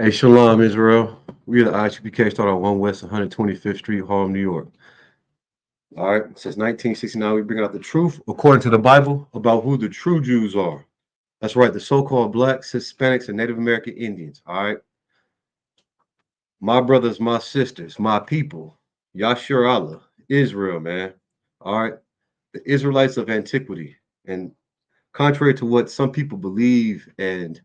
Hey, Shalom, Israel. We are the IGPK start on 1 West 125th Street, Harlem, New York. All right. Since 1969, we bring out the truth, according to the Bible, about who the true Jews are. That's right, the so-called blacks, Hispanics, and Native American Indians. All right. My brothers, my sisters, my people, Yashur Allah, Israel, man. All right. The Israelites of antiquity. And contrary to what some people believe and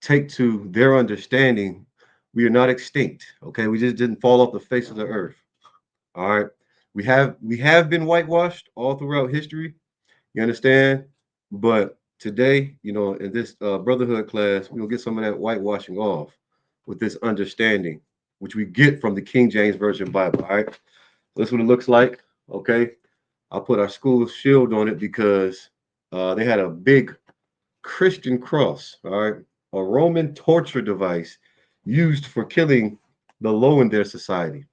take to their understanding, we are not extinct. Okay. We just didn't fall off the face of the earth. All right. We have been whitewashed all throughout history. You understand? But today, in this brotherhood class, we'll get some of that whitewashing off with this understanding, which we get from the King James Version Bible. All right. That's what it looks like. Okay. I'll put our school shield on it because they had a big Christian cross. All right. A Roman torture device used for killing the low in their society.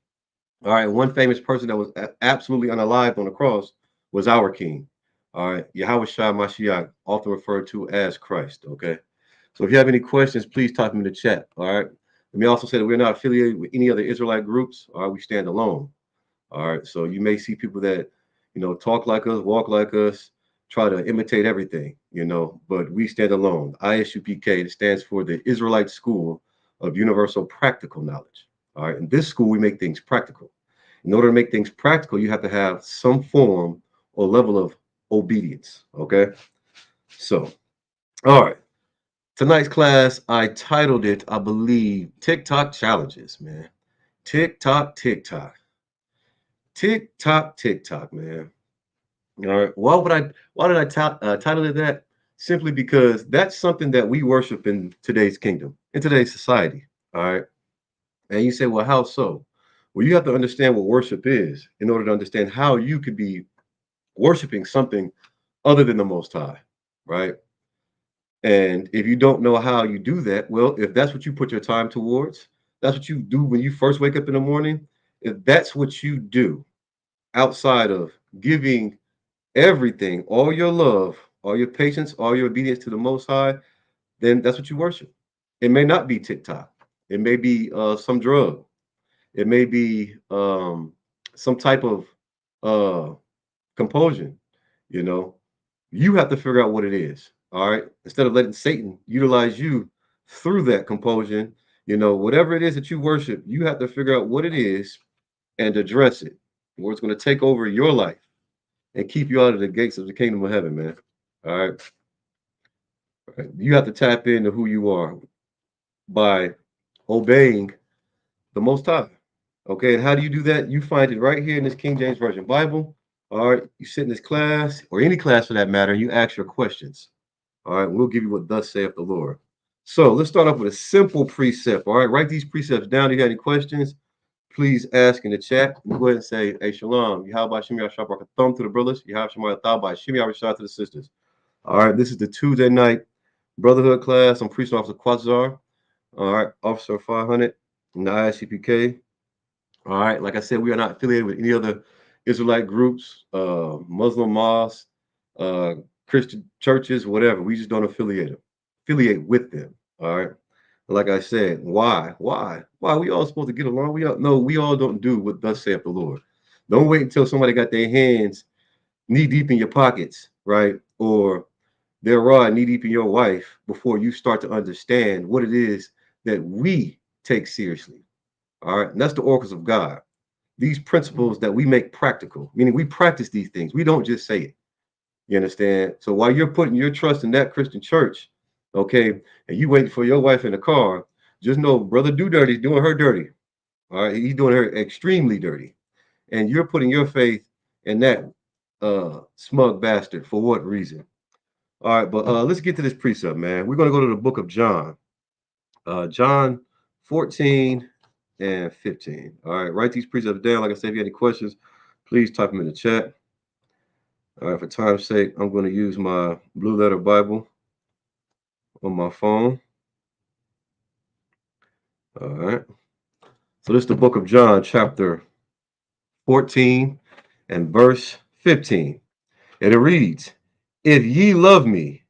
All right, one famous person that was absolutely unalived on the cross was our King. All right, Yahweh Shai Mashiach, often referred to as Christ. Okay, so if you have any questions, please type them in the chat. All right, let me also say that we're not affiliated with any other Israelite groups. All right, we stand alone. All right, so you may see people that talk like us, walk like us, try to imitate everything, but we stand alone. ISUPK, it stands for the Israelite School of Universal Practical Knowledge. All right, in this school, we make things practical. In order to make things practical, you have to have some form or level of obedience. Okay. So, all right. Tonight's class, I titled it, I believe, TikTok challenges, man. TikTok, TikTok. TikTok, TikTok, man. All right. Why did I title it that? Simply because that's something that we worship in today's kingdom, in today's society. All right. And you say, well, how so? Well, you have to understand what worship is in order to understand how you could be worshiping something other than the Most High, right? And if you don't know how you do that, well, if that's what you put your time towards, that's what you do when you first wake up in the morning. If that's what you do outside of giving everything, all your love, all your patience, all your obedience to the Most High, then that's what you worship. It may not be TikTok. It may be some drug. It may be some type of uh, compulsion. You know, you have to figure out what it is. All right. Instead of letting Satan utilize you through that compulsion, whatever it is that you worship, you have to figure out what it is and address it, where it's going to take over your life and keep you out of the gates of the kingdom of heaven, man. All right. You have to tap into who you are by obeying the Most High. Okay, and how do you do that? You find it right here in this King James Version Bible. All right, you sit in this class, or any class for that matter, and you ask your questions. All right, we'll give you what thus saith the Lord. So let's start off with a simple precept. All right, write these precepts down. If you have any questions, please ask in the chat. We'll go ahead and say, hey, shalom. Yahweh Shem Yahshua Barak thumb to the brothers. Yahweh Shem Yahweh Shem Yahweh to the sisters. All right, this is the Tuesday night Brotherhood class. I'm Priest Officer Quatzar. All right, Officer 500 in the ISCPK. All right, like I said, we are not affiliated with any other Israelite groups, Muslim mosques, uh, Christian churches, whatever. We just don't affiliate with them. All right. Like I said, why? Why? We all supposed to get along. We all don't do what thus saith the Lord. Don't wait until somebody got their hands knee deep in your pockets, right? Or they're raw knee deep in your wife before you start to understand what it is that we take seriously. All right. And that's the oracles of God. These principles that we make practical, meaning we practice these things. We don't just say it. You understand? So while you're putting your trust in that Christian church, okay, and you waiting for your wife in the car, just know Brother Do Dirty's doing her dirty. All right. He's doing her extremely dirty. And you're putting your faith in that smug bastard for what reason? All right, but let's get to this precept, man. We're going to go to the book of John. John 14 and 15. All right, write these precepts down. Like I said, if you have any questions, please type them in the chat. All right, for time's sake, I'm going to use my Blue Letter Bible on my phone. All right. So this is the book of John, chapter 14 and verse 15. And it reads, if ye love me,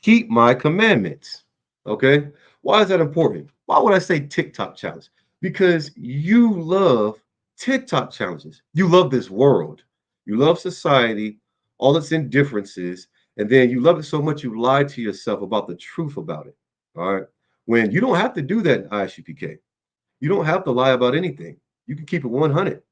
keep my commandments. Okay. Why is that important? Why would I say TikTok challenge? Because you love TikTok challenges. You love this world. You love society, all its indifferences, and then you love it so much you lie to yourself about the truth about it. All right. When you don't have to do that in ISUPK. You don't have to lie about anything. You can keep it 100.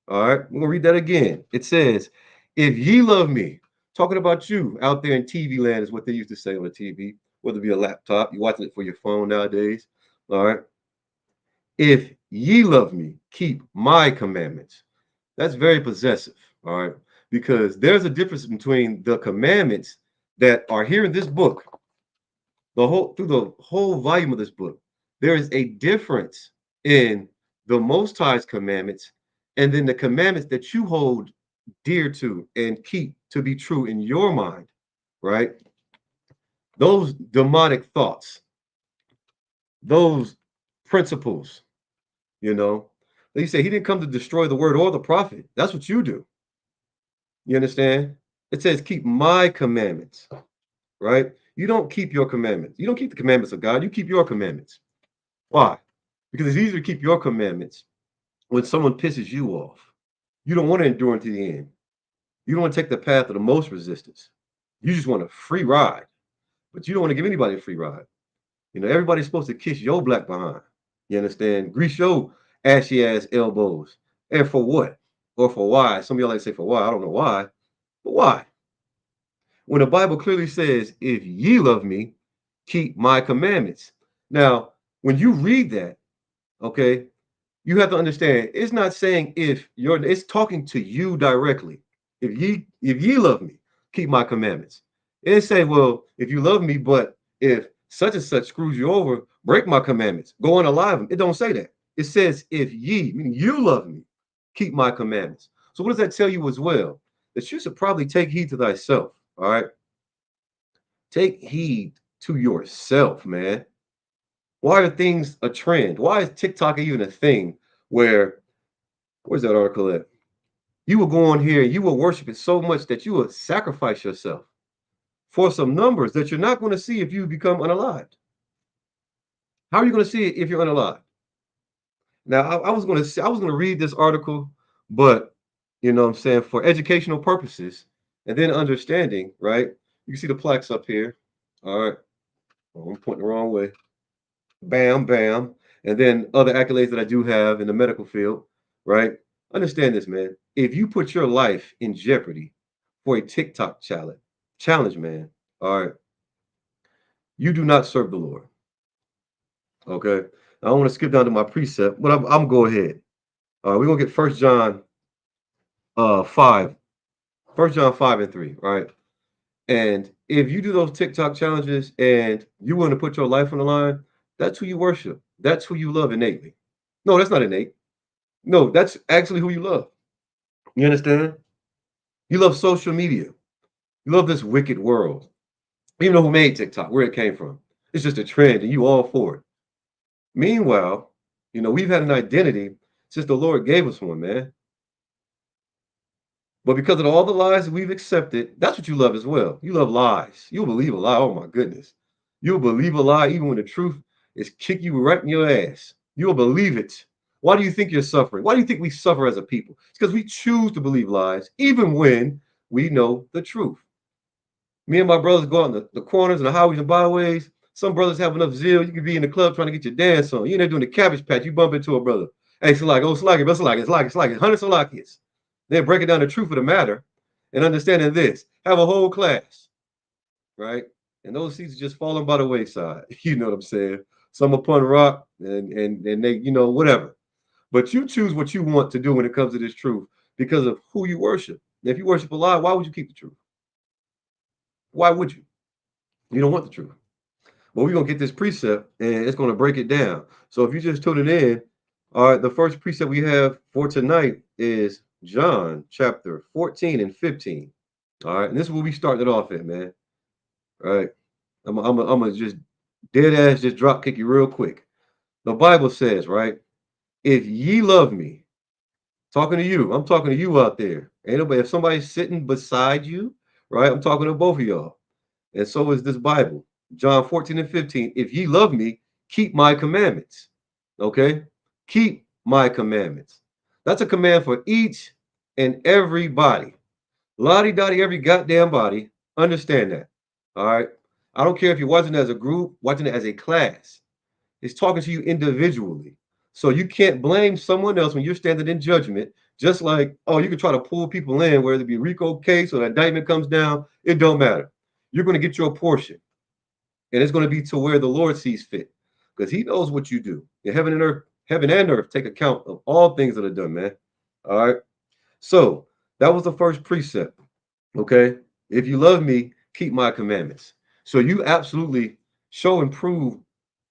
All right. We're gonna read that again. It says, if ye love me, talking about you out there in TV land is what they used to say on the TV, whether it be a laptop, you're watching it for your phone nowadays. All right. If ye love me, keep my commandments. That's very possessive, all right? Because there's a difference between the commandments that are here in this book, through the whole volume of this book. There is a difference in the Most High's commandments and then the commandments that you hold dear to and keep to be true in your mind, right? Those demonic thoughts, those principles, you know. They say he didn't come to destroy the word or the prophet. That's what you do. You understand? It says, keep my commandments, right? You don't keep your commandments. You don't keep the commandments of God. You keep your commandments. Why? Because it's easier to keep your commandments when someone pisses you off. You don't want to endure unto the end. You don't want to take the path of the most resistance. You just want a free ride, but you don't want to give anybody a free ride. You know, everybody's supposed to kiss your black behind. You understand? Grease your ashy ass elbows. And for what? Or for why? Some of y'all like to say for why. I don't know why. But why? When the Bible clearly says, if ye love me, keep my commandments. Now, when you read that, okay, you have to understand it's not saying if you're, it's talking to you directly. If ye love me, keep my commandments. It didn't say, well, if you love me, but if such and such screws you over, break my commandments, go unalive them. It don't say that. It says, if ye, meaning you love me, keep my commandments. So what does that tell you as well? That you should probably take heed to thyself. All right. Take heed to yourself, man. Why are things a trend? Why is TikTok even a thing where, where's that article at? You will go on here, you will worship it so much that you will sacrifice yourself for some numbers that you're not going to see if you become unalived. How are you going to see it if you're unalived? Now, I was going to say, I was going to read this article, but you know what I'm saying, for educational purposes and then understanding, right? You can see the plaques up here. All right. Oh, I'm pointing the wrong way. Bam, bam. And then other accolades that I do have in the medical field, right? Understand this, man. If you put your life in jeopardy for a TikTok challenge, man, all right, you do not serve the Lord. Okay. I don't want to skip down to my precept, but I'm go ahead. All right, we're gonna get First John 5. 1 John 5 and 3, right? And if you do those TikTok challenges and you want to put your life on the line, that's who you worship. That's who you love innately. No, that's not innate. No, that's actually who you love. You understand? You love social media. You love this wicked world. Even know who made TikTok, where it came from. It's just a trend and you all for it. Meanwhile, you know, we've had an identity since the Lord gave us one, man. But because of all the lies that we've accepted, that's what you love as well. You love lies. You'll believe a lie. Oh my goodness. You'll believe a lie even when the truth is kick you right in your ass. You'll believe it. Why do you think you're suffering? Why do you think we suffer as a people? It's because we choose to believe lies, even when we know the truth. Me and my brothers go out in the corners and the highways and byways. Some brothers have enough zeal. You could be in the club trying to get your dance on. You're there doing the cabbage patch. You bump into a brother. Hey, Salaki, oh, Salaki, but Salaki, Salaki, 100 Salakias. Then breaking down the truth of the matter and understanding this. Have a whole class, right? And those seats are just falling by the wayside. You know what I'm saying? Some upon rock and they, you know, whatever. But you choose what you want to do when it comes to this truth because of who you worship. And if you worship a lie, why would you keep the truth? Why would you? You don't want the truth. But we're gonna get this precept and it's gonna break it down. So if you just tune it in, all right, the first precept we have for tonight is John chapter 14 and 15. All right, and this is where we started off at, man. All right. I'm gonna just dead ass just drop kick you real quick. The Bible says, right? If ye love me, talking to you, I'm talking to you out there. Ain't nobody, if somebody's sitting beside you, right? I'm talking to both of y'all. And so is this Bible. John 14 and 15. If ye love me, keep my commandments. Okay? Keep my commandments. That's a command for each and everybody. Lottie dottie, every goddamn body. Understand that. All right. I don't care if you're watching it as a group, watching it as a class. It's talking to you individually. So you can't blame someone else when you're standing in judgment. Just like, oh, you can try to pull people in, whether it be RICO case or the indictment comes down, it don't matter. You're going to get your portion. And it's going to be to where the Lord sees fit. Because he knows what you do. In heaven and earth take account of all things that are done, man. All right. So that was the first precept. Okay. If you love me, keep my commandments. So you absolutely show and prove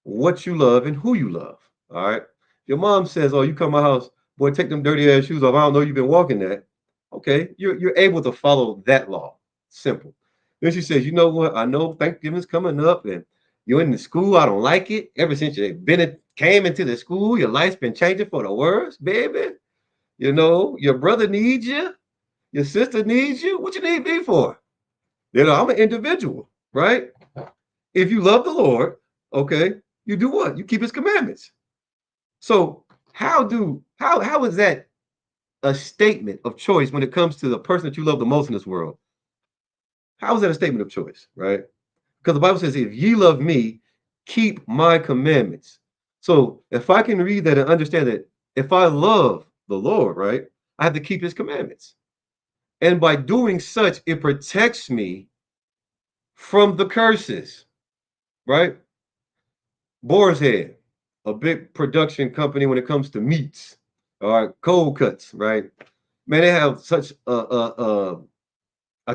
what you love and who you love. All right. Your mom says, oh, you come to my house, boy, take them dirty ass shoes off. I don't know you've been walking that. Okay. You're able to follow that law. Simple. Then she says, you know what? I know Thanksgiving's coming up and you're in the school. I don't like it. Ever since you came into the school, your life's been changing for the worse, baby. You know, your brother needs you. Your sister needs you. What you need me for? You know, I'm an individual, right? If you love the Lord, okay, you do what? You keep his commandments. So how is that a statement of choice when it comes to the person that you love the most in this world? How is that a statement of choice, right? Because the Bible says, if ye love me, keep my commandments. So if I can read that and understand that if I love the Lord, right, I have to keep his commandments. And by doing such, it protects me from the curses, right? Boar's Head, a big production company when it comes to meats, all right, cold cuts, right? Man, they have such a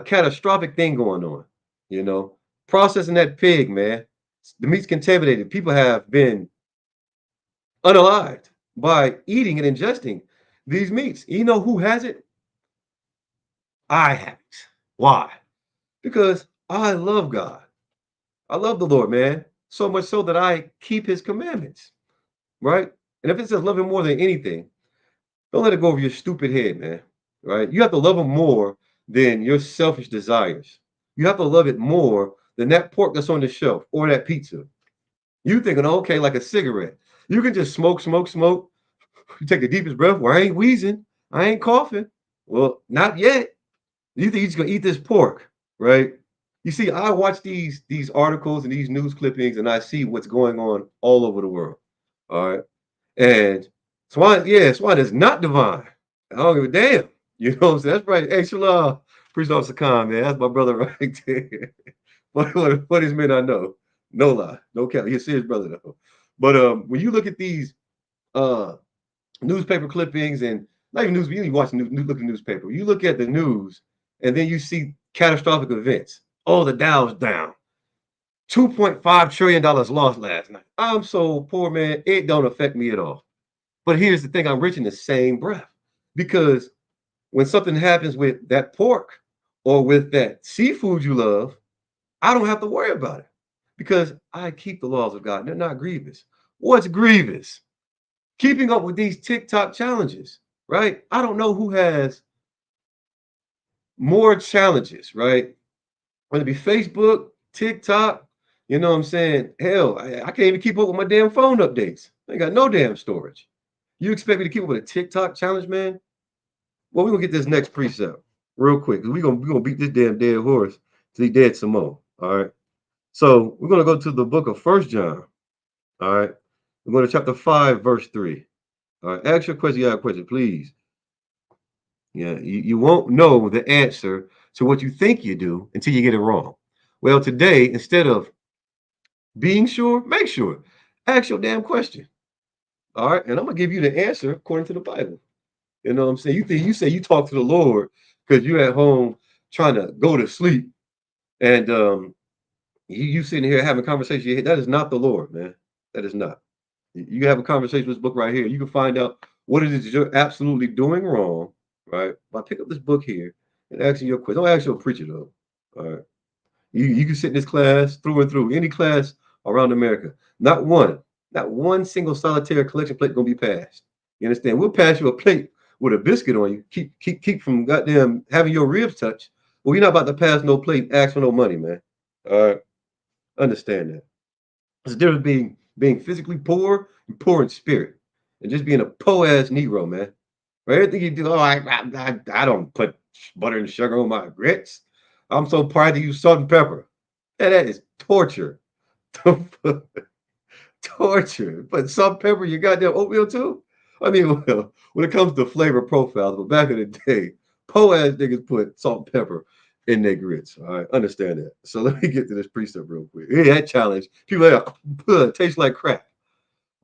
catastrophic thing going on, you know. Processing that pig, man. The meat's contaminated. People have been unalived by eating and ingesting these meats. You know who has it? I have it. Why? Because I love God. I love the Lord, man. So much so that I keep his commandments, right? And if it says love him more than anything, don't let it go over your stupid head, man. Right? You have to love him more than your selfish desires. You have to love it more than that pork that's on the shelf or that pizza. You thinking, okay, like a cigarette. You can just smoke, smoke, smoke. You take the deepest breath. Well, I ain't wheezing. I ain't coughing. Well, not yet. You think you're just gonna eat this pork, right? You see, I watch these articles and these news clippings, and I see what's going on all over the world. All right. And swine is not divine. I don't give a damn. You know what I'm saying? That's right. Hey, Shalom. Priest Officer Khan, man. That's my brother right there. What is men I know? No lie. No cap. He's a serious brother though. But when you look at these uh newspaper clippings and not even news, you watch the news, look at the newspaper. You look at the news and then you see catastrophic events. Oh, the Dow's down. $2.5 trillion lost last night. I'm so poor, man. It don't affect me at all. But here's the thing, I'm rich in the same breath. Because when something happens with that pork or with that seafood you love, I don't have to worry about it because I keep the laws of God. And they're not grievous. What's grievous? Keeping up with these TikTok challenges, right? I don't know who has more challenges, right? Whether it be Facebook, TikTok, you know what I'm saying? Hell, I can't even keep up with my damn phone updates. I ain't got no damn storage. You expect me to keep up with a TikTok challenge, man? Well, we're gonna get this next precept real quick. We're gonna beat this damn dead horse till he dead some more. All right. So we're gonna go to the book of First John. All right. We're going to chapter 5, verse 3. All right. Ask your question, you have a question, please. Yeah, you won't know the answer to what you think you do until you get it wrong. Well, today, instead of being sure, make sure. Ask your damn question. All right. And I'm gonna give you the answer according to the Bible. You know what I'm saying? You say you talk to the Lord because you're at home trying to go to sleep, and you sitting here having a conversation. That is not the Lord, man. That is not. You have a conversation with this book right here. You can find out what it is that you're absolutely doing wrong, right? By pick up this book here and asking your question. Don't ask your preacher though. All right. You can sit in this class through and through, any class around America. Not one single solitary collection plate gonna be passed. You understand? We'll pass you a plate with a biscuit on you. Keep from goddamn having your ribs touch. Well, you're not about to pass no plate, ask for no money, man. All right. Understand that. There's a difference being being physically poor and poor in spirit, and just being a poor ass Negro, man. Right? Everything you do, oh, I don't put butter and sugar on my grits. I'm so proud to use salt and pepper. And that is torture. Torture. But salt, pepper, you goddamn oatmeal too? I mean, well, when it comes to flavor profiles, but back in the day, po ass niggas put salt and pepper in their grits. All right, understand that. So let me get to this precept real quick. Yeah, that challenge. People are like, tastes like crap.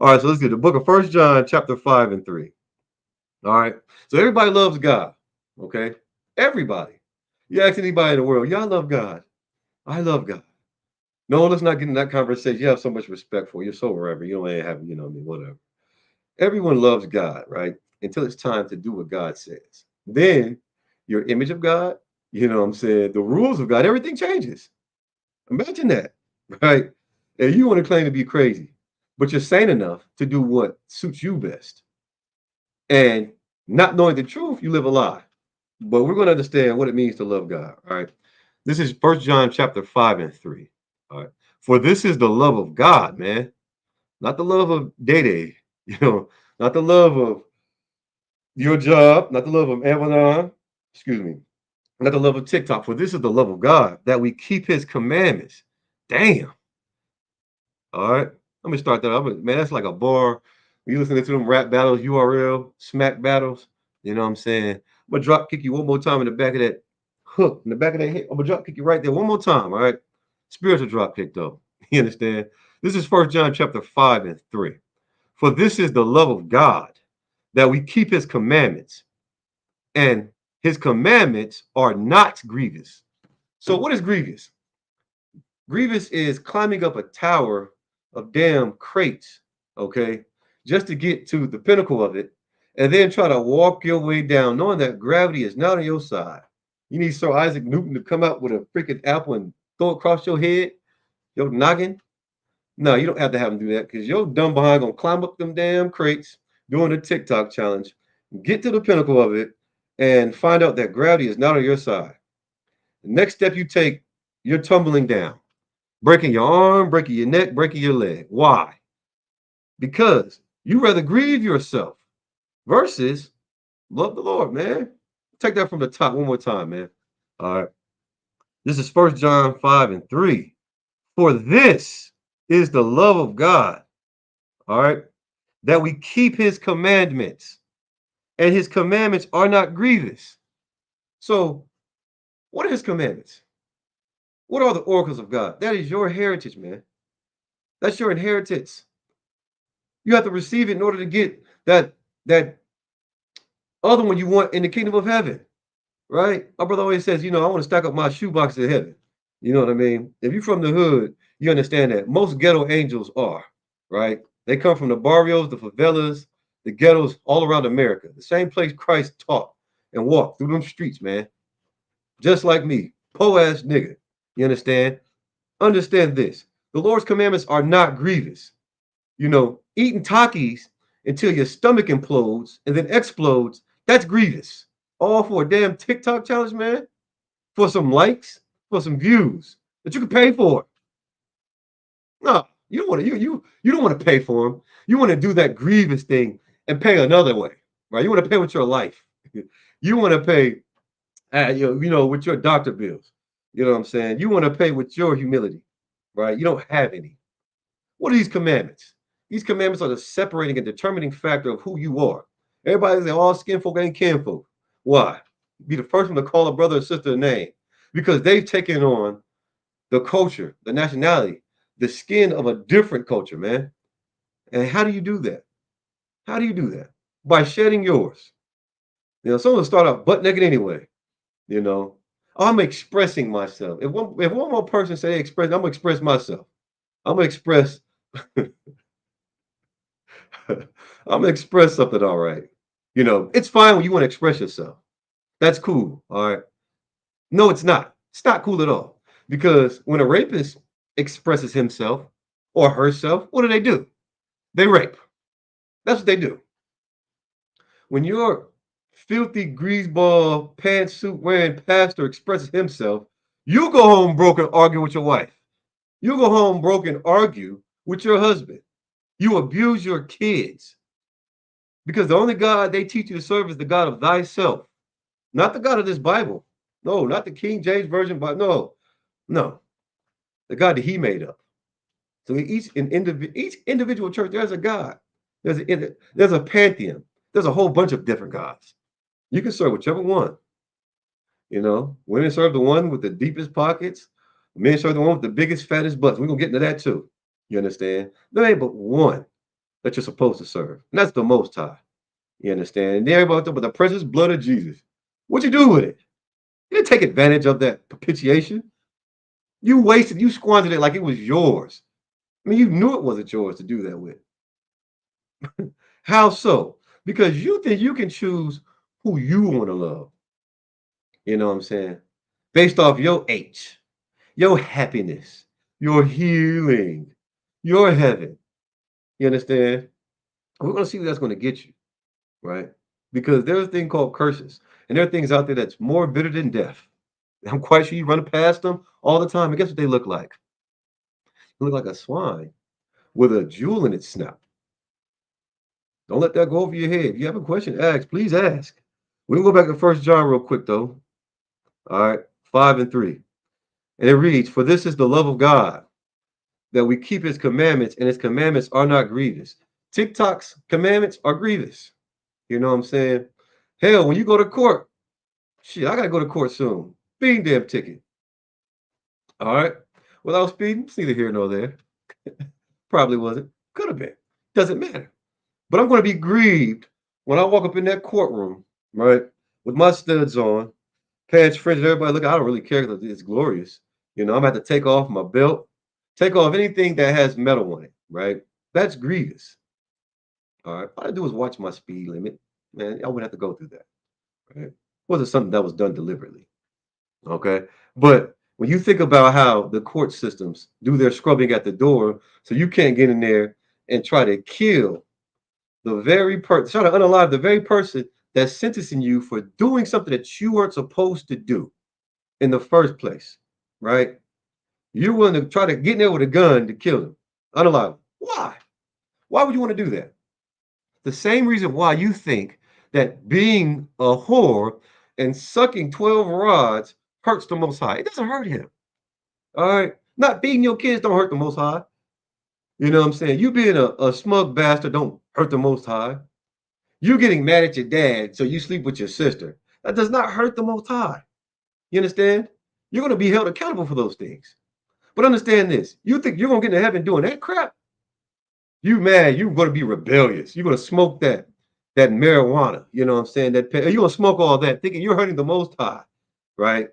All right, so let's get the book of First John, chapter 5 and 3. All right. So everybody loves God. Okay. Everybody. You ask anybody in the world, y'all love God. I love God. No, let's not get in that conversation. You have so much respect for. You're so reverent. You don't even have, I mean, whatever. Everyone loves God, right? Until it's time to do what God says. Then your image of God, what I'm saying, the rules of God, everything changes. Imagine that, right? And you want to claim to be crazy, but you're sane enough to do what suits you best. And not knowing the truth, you live a lie. But we're going to understand what it means to love God. All right. This is First John chapter 5 and 3. All right. For this is the love of God, man. Not the love of Day Day, not the love of your job, not the love of Amazon, excuse me, not the love of TikTok. For this is the love of God, that we keep his commandments. Damn. All right. Let me start that up. Man, that's like a bar. You listening to them rap battles, URL, smack battles. You know what I'm saying? I'm gonna drop kick you one more time in the back of that hook, in the back of that hit. I'm gonna drop kick you right there one more time. All right. Spiritual drop kick though. You understand? This is First John chapter 5 and 3. For this is the love of God, that we keep his commandments, and his commandments are not grievous. So what is grievous? Grievous is climbing up a tower of damn crates, okay, just to get to the pinnacle of it, and then try to walk your way down, knowing that gravity is not on your side. You need Sir Isaac Newton to come out with a freaking apple and throw it across your head, your noggin. No, you don't have to have him do that because your dumb behind gonna climb up them damn crates doing the TikTok challenge, get to the pinnacle of it, and find out that gravity is not on your side. The next step you take, you're tumbling down, breaking your arm, breaking your neck, breaking your leg. Why? Because you rather grieve yourself versus love the Lord, man. Take that from the top one more time, man. All right. This is First John 5 and 3. For this is the love of God, all right, that we keep his commandments, and his commandments are not grievous. So, what are his commandments? What are the oracles of God? That is your heritage, man. That's your inheritance. You have to receive it in order to get that other one you want in the kingdom of heaven, right? My brother always says, I want to stack up my shoebox in heaven. You know what I mean? If you're from the hood, you understand that most ghetto angels are, right? They come from the barrios, the favelas, the ghettos all around America. The same place Christ taught and walked through them streets, man. Just like me, po ass nigga. You understand? Understand this. The Lord's commandments are not grievous. Eating Takis until your stomach implodes and then explodes, that's grievous. All for a damn TikTok challenge, man. For some likes, for some views that you can pay for. No, you don't want to. You don't want to pay for them. You want to do that grievous thing and pay another way, right? You want to pay with your life. You want to pay, with your doctor bills. You know what I'm saying? You want to pay with your humility, right? You don't have any. What are these commandments? These commandments are the separating and determining factor of who you are. Everybody say all skin folk ain't kinfolk. Why? Be the first one to call a brother or sister a name because they've taken on the culture, the nationality, the skin of a different culture, man. And how do you do that? How do you do that? By shedding yours. Someone will start off butt naked anyway. You know, I'm expressing myself. If one more person say express, I'm gonna express myself. I'm gonna express. I'm gonna express something, all right. It's fine when you want to express yourself. That's cool, all right. No, it's not. It's not cool at all. Because when a rapist expresses himself or herself, what do? They rape. That's what they do. When your filthy greaseball pantsuit wearing pastor expresses himself, you go home broke and argue with your wife. You go home broke and argue with your husband. You abuse your kids because the only God they teach you to serve is the God of thyself, not the God of this Bible. No, not the King James Version Bible. No, no, the God that He made up. So each individual church, there's a God. There's a pantheon. There's a whole bunch of different gods. You can serve whichever one. Women serve the one with the deepest pockets. Men serve the one with the biggest, fattest butts. We're gonna get into that too. You understand? There ain't but one that you're supposed to serve, and that's the Most High. You understand? And everybody talking about the precious blood of Jesus. What you do with it? You didn't take advantage of that propitiation. You wasted, you squandered it like it was yours. I mean, you knew it wasn't yours to do that with. How so? Because you think you can choose who you want to love. You know what I'm saying? Based off your H, your happiness, your healing, your heaven. You understand? We're going to see what that's going to get you, right? Because there's a thing called curses, and there are things out there that's more bitter than death. I'm quite sure you run past them all the time, and guess what they look like? They look like a swine with a jewel in its snout. Don't let that go over your head. If you have a question, ask. Please ask. We can go back to First John real quick, though. All right, 5 and 3. And it reads, "For this is the love of God, that we keep his commandments, and his commandments are not grievous." TikTok's commandments are grievous. You know what I'm saying? Hell, when you go to court, shit, I gotta go to court soon. Speeding damn ticket. All right. Without speeding, it's neither here nor there. Probably wasn't. Could have been. Doesn't matter. But I'm going to be grieved when I walk up in that courtroom, right, with my studs on, pants fringed. Everybody look. I don't really care because it's glorious. I'm gonna have to take off my belt, take off anything that has metal on it, right? That's grievous. All right. All I do is watch my speed limit. Man, I wouldn't have to go through that. Right? It wasn't something that was done deliberately. Okay. But when you think about how the court systems do their scrubbing at the door, so you can't get in there and try to kill the very person, try to unalive the very person that's sentencing you for doing something that you weren't supposed to do in the first place, right? You're willing to try to get in there with a gun to kill him, unalive him. Why? Why would you want to do that? The same reason why you think that being a whore and sucking 12 rods hurts the Most High. It doesn't hurt him. All right. Not beating your kids don't hurt the Most High. You know what I'm saying? You being a smug bastard don't hurt the Most High. You getting mad at your dad, so you sleep with your sister. That does not hurt the Most High. You understand? You're going to be held accountable for those things. But understand this. You think you're going to get into heaven doing that crap? You mad, you're going to be rebellious. You're going to smoke that marijuana. You know what I'm saying? You're going to smoke all that thinking you're hurting the Most High, right?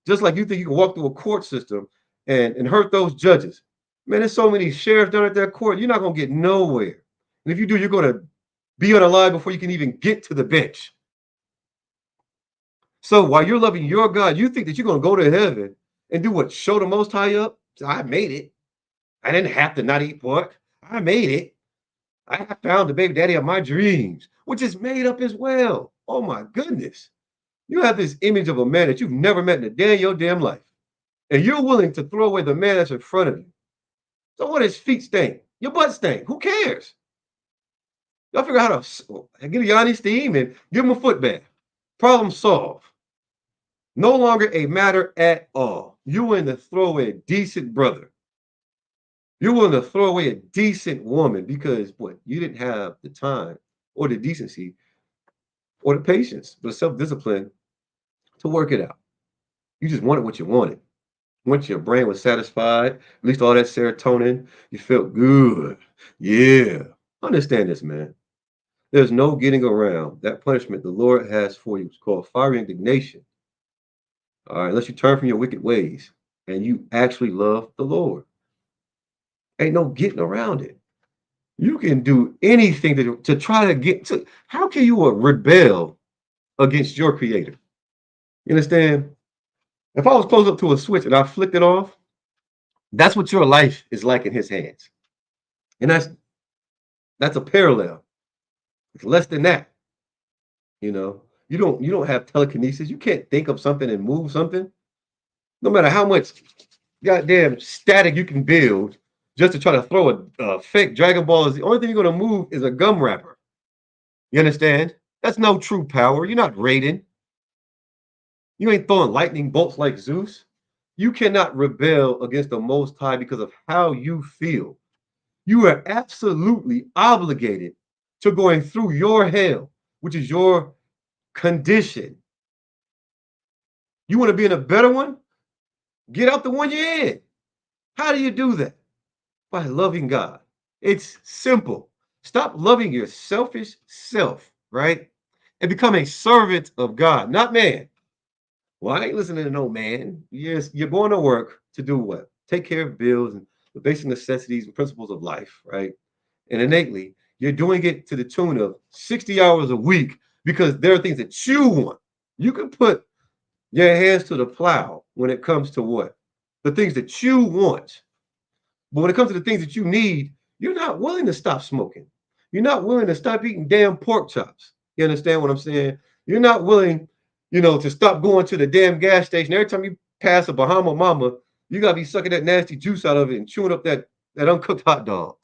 Just like you think you can walk through a court system and hurt those judges. Man, there's so many sheriffs down at that court. You're not going to get nowhere. And if you do, you're going to be unalive before you can even get to the bench. So while you're loving your God, you think that you're going to go to heaven and do what? Show the Most High up? So I made it. I didn't have to not eat pork. I made it. I found the baby daddy of my dreams, which is made up as well. Oh my goodness. You have this image of a man that you've never met in a day of your damn life. And you're willing to throw away the man that's in front of you. So what his feet stink? Your butt stink. Who cares? Y'all figure out how to get a Yanni steam and give him a foot bath. Problem solved. No longer a matter at all. You're willing to throw away a decent brother. You're willing to throw away a decent woman because what? You didn't have the time or the decency or the patience, the self-discipline to work it out. You just wanted what you wanted. Once your brain was satisfied, released all that serotonin, you felt good. Yeah. Understand this, man. There's no getting around that punishment the Lord has for you. It's called fiery indignation. All right, unless you turn from your wicked ways and you actually love the Lord. Ain't no getting around it. You can do anything to try to get to. How can you rebel against your creator? You understand? If I was close up to a switch and I flicked it off, that's what your life is like in his hands. And that's a parallel. It's less than that. You don't have telekinesis. You can't think of something and move something. No matter how much goddamn static you can build, just to try to throw a fake Dragon Ball. Is the only thing you're going to move is a gum wrapper. You understand? That's no true power. You're not Raiden. You ain't throwing lightning bolts like Zeus. You cannot rebel against the Most High because of how you feel. You are absolutely obligated to going through your hell, which is your condition. You want to be in a better one? Get out the one you're in. How do you do that? By loving God. It's simple. Stop loving your selfish self, right? And become a servant of God, not man. Well, I ain't listening to no man. Yes, you're going to work to do what? Take care of bills and the basic necessities and principles of life, right? And innately, you're doing it to the tune of 60 hours a week because there are things that you want. You can put your hands to the plow when it comes to what? The things that you want. But when it comes to the things that you need, you're not willing to stop smoking. You're not willing to stop eating damn pork chops. You understand what I'm saying? You're not willing, to stop going to the damn gas station. Every time you pass a Bahama Mama, you gotta be sucking that nasty juice out of it and chewing up that uncooked hot dog.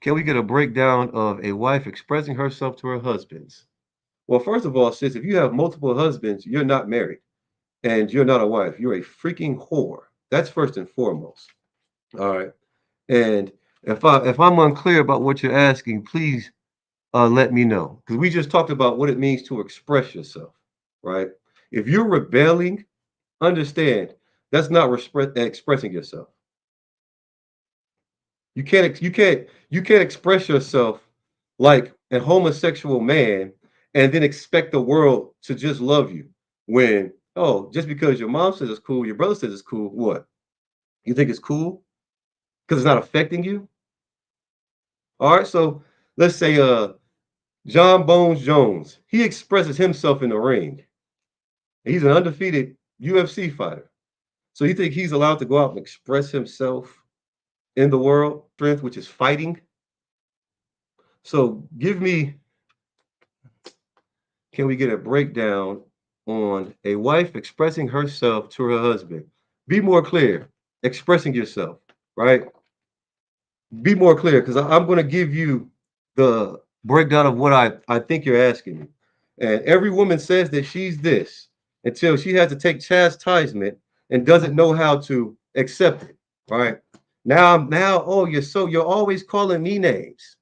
Can we get a breakdown of a wife expressing herself to her husbands? Well, first of all, sis, if you have multiple husbands, you're not married and you're not a wife. You're a freaking whore. That's first and foremost. All right. And if I'm unclear about what you're asking, please let me know because we just talked about what it means to express yourself, right? If you're rebelling, understand that's not expressing yourself. You can't express yourself like a homosexual man and then expect the world to just love you when just because your mom says it's cool, your brother says it's cool, what? You think it's cool because it's not affecting you? All right, so let's say John Bones Jones, he expresses himself in the ring. He's an undefeated UFC fighter. So you think he's allowed to go out and express himself in the world, strength, which is fighting? So can we get a breakdown on a wife expressing herself to her husband? Be more clear, expressing yourself, right? Be more clear because I'm going to give you the breakdown of what I think you're asking me. And every woman says that she's this until she has to take chastisement and doesn't know how to accept it, right? Now, oh, you're always calling me names.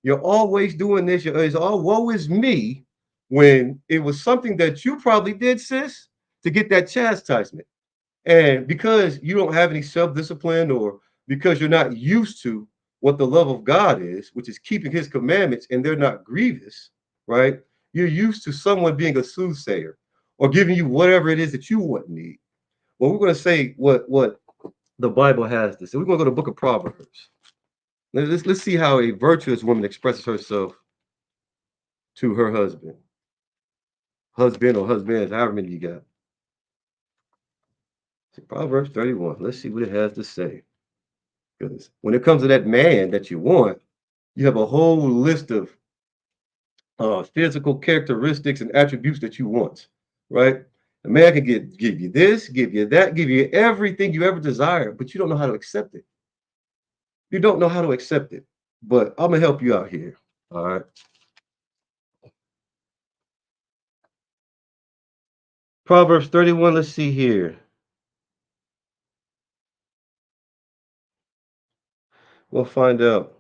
You're always doing this. It's all woe is me when it was something that you probably did, sis, to get that chastisement. And because you don't have any self-discipline or because you're not used to what the love of God is, which is keeping his commandments and they're not grievous, right? You're used to someone being a soothsayer or giving you whatever it is that you want and need. Well, we're going to say what the Bible has to say. We're going to go to the book of Proverbs. Let's see how a virtuous woman expresses herself to her husband or husbands, however many you got. Proverbs 31. Let's see what it has to say. Because when it comes to that man that you want, you have a whole list of physical characteristics and attributes that you want, right? A man can give you this, give you that, give you everything you ever desire, but you don't know how to accept it. You don't know how to accept it. But I'm gonna help you out here. All right. Proverbs 31. Let's see here. We'll find out.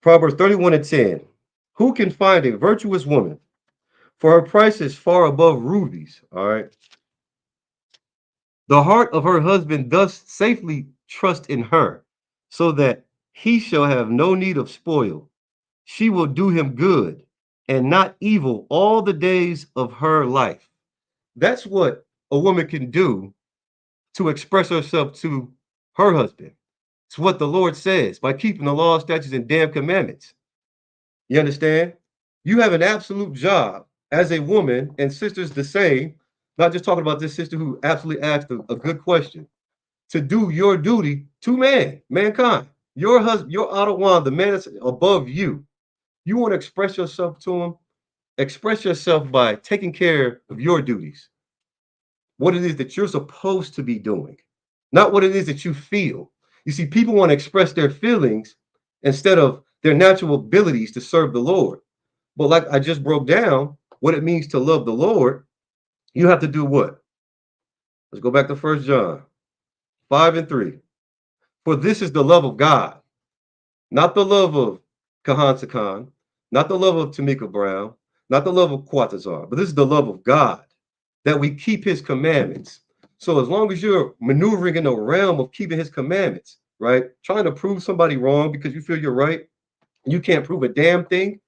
Proverbs 31:10. Who can find a virtuous woman? For her price is far above rubies. All right. The heart of her husband does safely trust in her, so that he shall have no need of spoil. She will do him good and not evil all the days of her life. That's what a woman can do to express herself to her husband. It's what the Lord says by keeping the law, statutes, and damn commandments. You understand? You have an absolute job as a woman, and sisters the same. Not just talking about this sister who absolutely asked a good question. To do your duty to mankind, your husband, your Ottawa, the man that's above you. You want to express yourself to him? Express yourself by taking care of your duties, what it is that you're supposed to be doing, not what it is that you feel. You see, people want to express their feelings instead of their natural abilities to serve the Lord. But like I just broke down what it means to love the Lord, you have to do what? Let's go back to 1 John 5 and 3. For this is the love of God, not the love of Kahan Sakan, not the love of Tamika Brown, not the love of Quatazar, but this is the love of God, that we keep his commandments. So as long as you're maneuvering in the realm of keeping his commandments, right? Trying to prove somebody wrong because you feel you're right, you can't prove a damn thing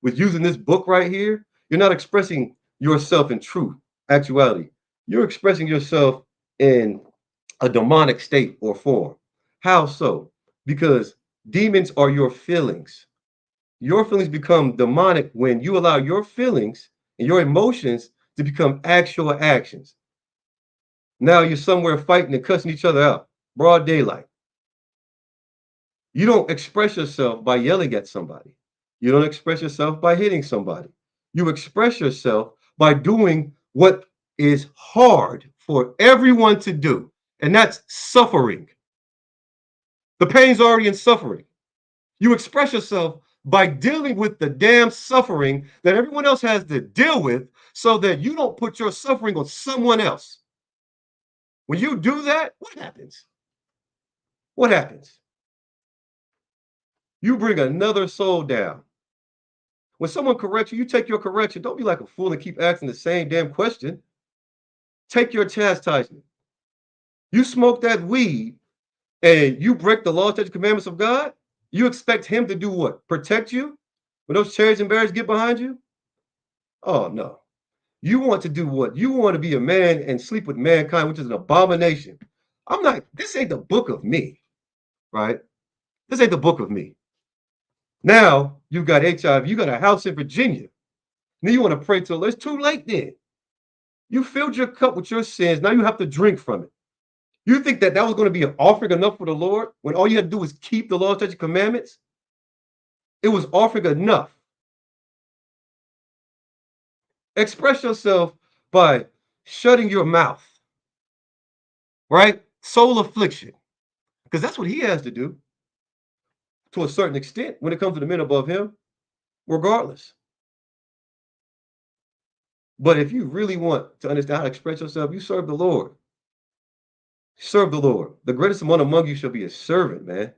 with using this book right here, you're not expressing yourself in truth, actuality. You're expressing yourself in a demonic state or form. How so? Because demons are your feelings. Your feelings become demonic when you allow your feelings and your emotions to become actual actions. Now you're somewhere fighting and cussing each other out, broad daylight. You don't express yourself by yelling at somebody. You don't express yourself by hitting somebody. You express yourself by doing what is hard for everyone to do, and that's suffering. The pain's already in suffering. You express yourself by dealing with the damn suffering that everyone else has to deal with so that you don't put your suffering on someone else. When you do that, what happens? What happens? You bring another soul down. When someone corrects you, you take your correction. Don't be like a fool and keep asking the same damn question. Take your chastisement. You smoke that weed and you break the law, statutes, commandments of God. You expect him to do what? Protect you when those chariots and barriers get behind you? Oh no. You want to do what? You want to be a man and sleep with mankind, which is an abomination. I'm not, this ain't the book of me, right? This ain't the book of me. Now you got HIV, you got a house in Virginia. Now you want to pray till it's too late then. You filled your cup with your sins. Now you have to drink from it. You think that that was going to be an offering enough for the Lord when all you had to do was keep the law, statutes, commandments? It was offering enough. Express yourself by shutting your mouth, right? Soul affliction, because that's what he has to do to a certain extent when it comes to the men above him, regardless. But if you really want to understand how to express yourself, you serve the Lord. Serve the Lord. The greatest one among you shall be a servant, man.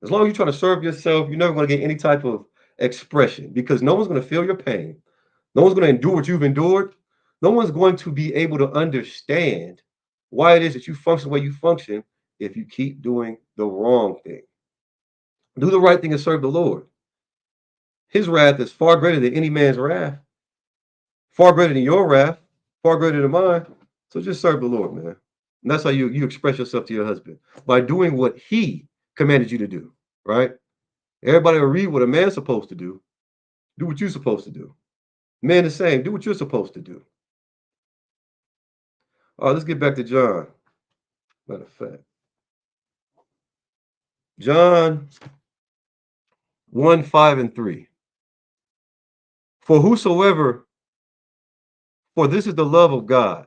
As long as you're trying to serve yourself, you're never going to get any type of expression because no one's going to feel your pain. No one's going to endure what you've endured. No one's going to be able to understand why it is that you function the way you function if you keep doing the wrong thing. Do the right thing and serve the Lord. His wrath is far greater than any man's wrath, far greater than your wrath, far greater than mine. So just serve the Lord, man. And that's how you express yourself to your husband by doing what he commanded you to do, right? Everybody will read what a man's supposed to do. Do what you're supposed to do. Men the same. Do what you're supposed to do. All right, let's get back to John. Matter of fact, John 1, 5, and 3. For whosoever, for this is the love of God,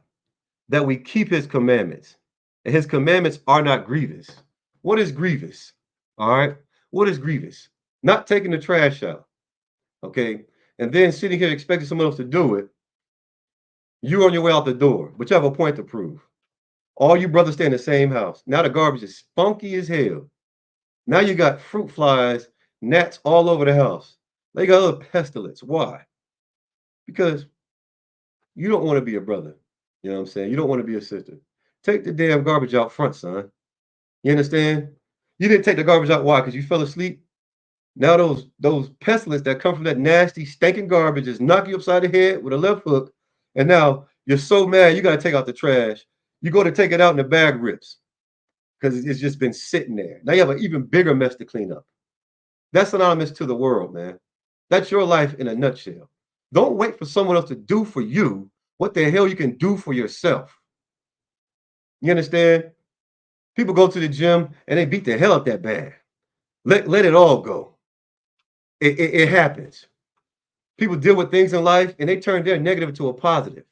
that we keep his commandments. And his commandments are not grievous. What is grievous? All right. What is grievous? Not taking the trash out. Okay. And then sitting here expecting someone else to do it. You're on your way out the door, but you have a point to prove. All you brothers stay in the same house. Now the garbage is funky as hell. Now you got fruit flies, gnats all over the house. They got other pestilence. Why? Because you don't want to be a brother. You know what I'm saying? You don't want to be a sister. Take the damn garbage out front, son. You understand? You didn't take the garbage out. Why? Because you fell asleep. Now those pestilence that come from that nasty, stinking garbage is knocking you upside the head with a left hook. And now you're so mad you got to take out the trash. You go to take it out and the bag rips because it's just been sitting there. Now you have an even bigger mess to clean up. That's synonymous to the world, man. That's your life in a nutshell. Don't wait for someone else to do for you what the hell you can do for yourself. You understand? People go to the gym and they beat the hell out that bag. Let it all go. It happens. People deal with things in life and they turn their negative into a positive.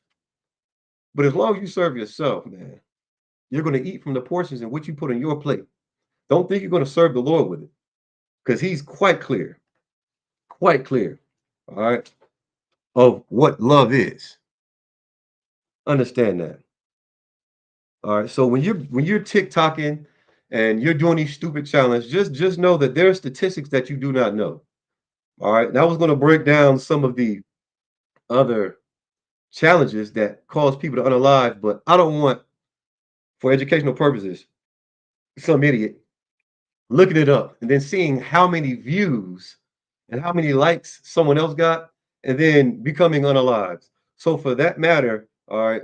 But as long as you serve yourself, man, You're going to eat from the portions in which you put on your plate. Don't think you're going to serve the Lord with it, because he's quite clear, all right, of what love is. Understand that. All right. So when you're TikToking and you're doing these stupid challenges, just know that there are statistics that you do not know. All right. Now I was going to break down some of the other challenges that cause people to unalive, but I don't want, for educational purposes, some idiot looking it up and then seeing how many views and how many likes someone else got and then becoming unalived. So for that matter, all right,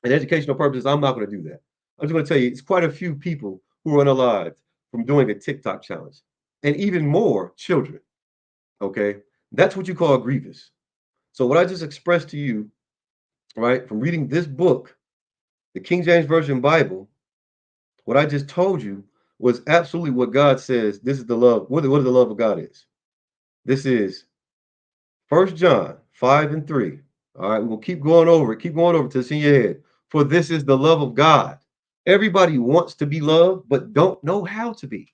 and educational purposes, I'm not going to do that. I'm just going to tell you, it's quite a few people who are unalived from doing a TikTok challenge, and even more children. Okay, that's what you call grievous. So what I just expressed to you, right, from reading this book, the King James Version Bible, what I just told you was absolutely what God says. This is the love. What the love of God is. This is 1 John 5:3. All right, we'll keep going over to see your head. For this is the love of God. Everybody wants to be loved, but don't know how to be.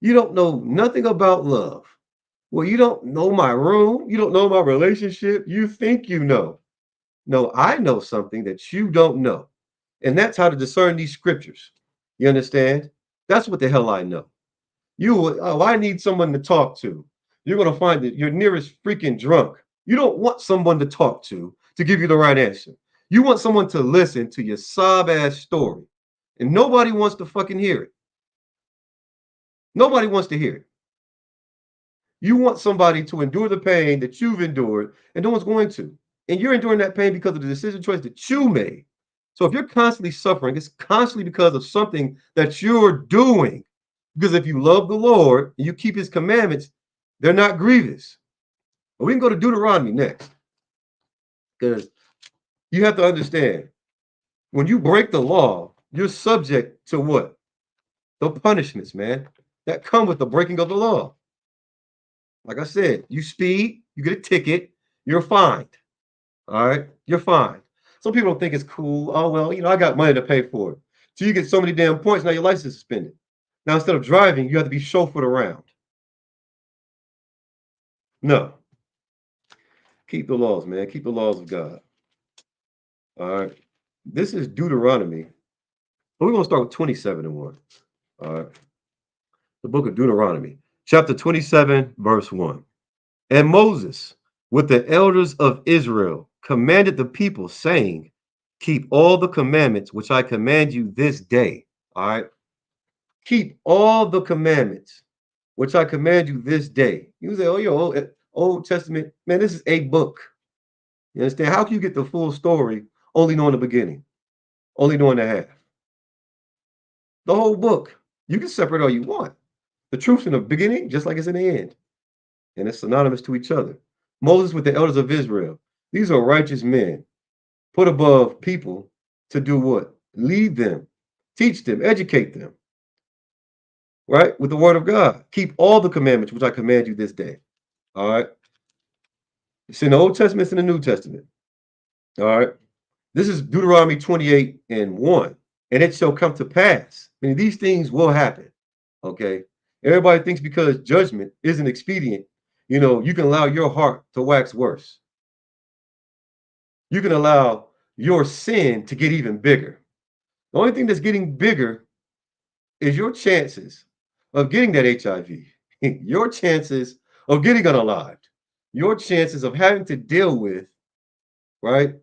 You don't know nothing about love. Well, you don't know my room. You don't know my relationship. You think you know. No, I know something that you don't know. And that's how to discern these scriptures. You understand? That's what the hell I know. I need someone to talk to. You're going to find that your nearest freaking drunk. You don't want someone to talk to give you the right answer. You want someone to listen to your sob ass story. And nobody wants to fucking hear it. Nobody wants to hear it. You want somebody to endure the pain that you've endured, and no one's going to. And you're enduring that pain because of the decision choice that you made. So if you're constantly suffering, it's constantly because of something that you're doing. Because if you love the Lord and you keep his commandments, they're not grievous. But we can go to Deuteronomy next. Because you have to understand, when you break the law, you're subject to what? The punishments, man, that come with the breaking of the law. Like I said, you speed, you get a ticket, you're fined. All right, you're fined. Some people don't think it's cool. Oh, well, I got money to pay for it. So you get so many damn points, now your license is suspended. Now, instead of driving, you have to be chauffeured around. No, keep the laws, man. Keep the laws of God. All right. This is Deuteronomy. But we're going to start with 27:1. All right. The book of Deuteronomy, chapter 27, verse 1. And Moses, with the elders of Israel, commanded the people, saying, keep all the commandments which I command you this day. All right. Keep all the commandments which I command you this day. You say, oh, your Old Testament, man, this is a book. You understand? How can you get the full story only knowing the beginning, only knowing the half? The whole book. You can separate all you want. The truth's in the beginning, just like it's in the end. And it's synonymous to each other. Moses with the elders of Israel. These are righteous men put above people to do what? Lead them, teach them, educate them, right? With the word of God. Keep all the commandments which I command you this day. All right. It's in the Old Testament, it's in the New Testament. All right. This is Deuteronomy 28:1. And it shall come to pass. I mean, these things will happen. Okay. Everybody thinks because judgment isn't expedient, you can allow your heart to wax worse. You can allow your sin to get even bigger. The only thing that's getting bigger is your chances of getting that HIV, your chances of getting unalived, your chances of having to deal with, right,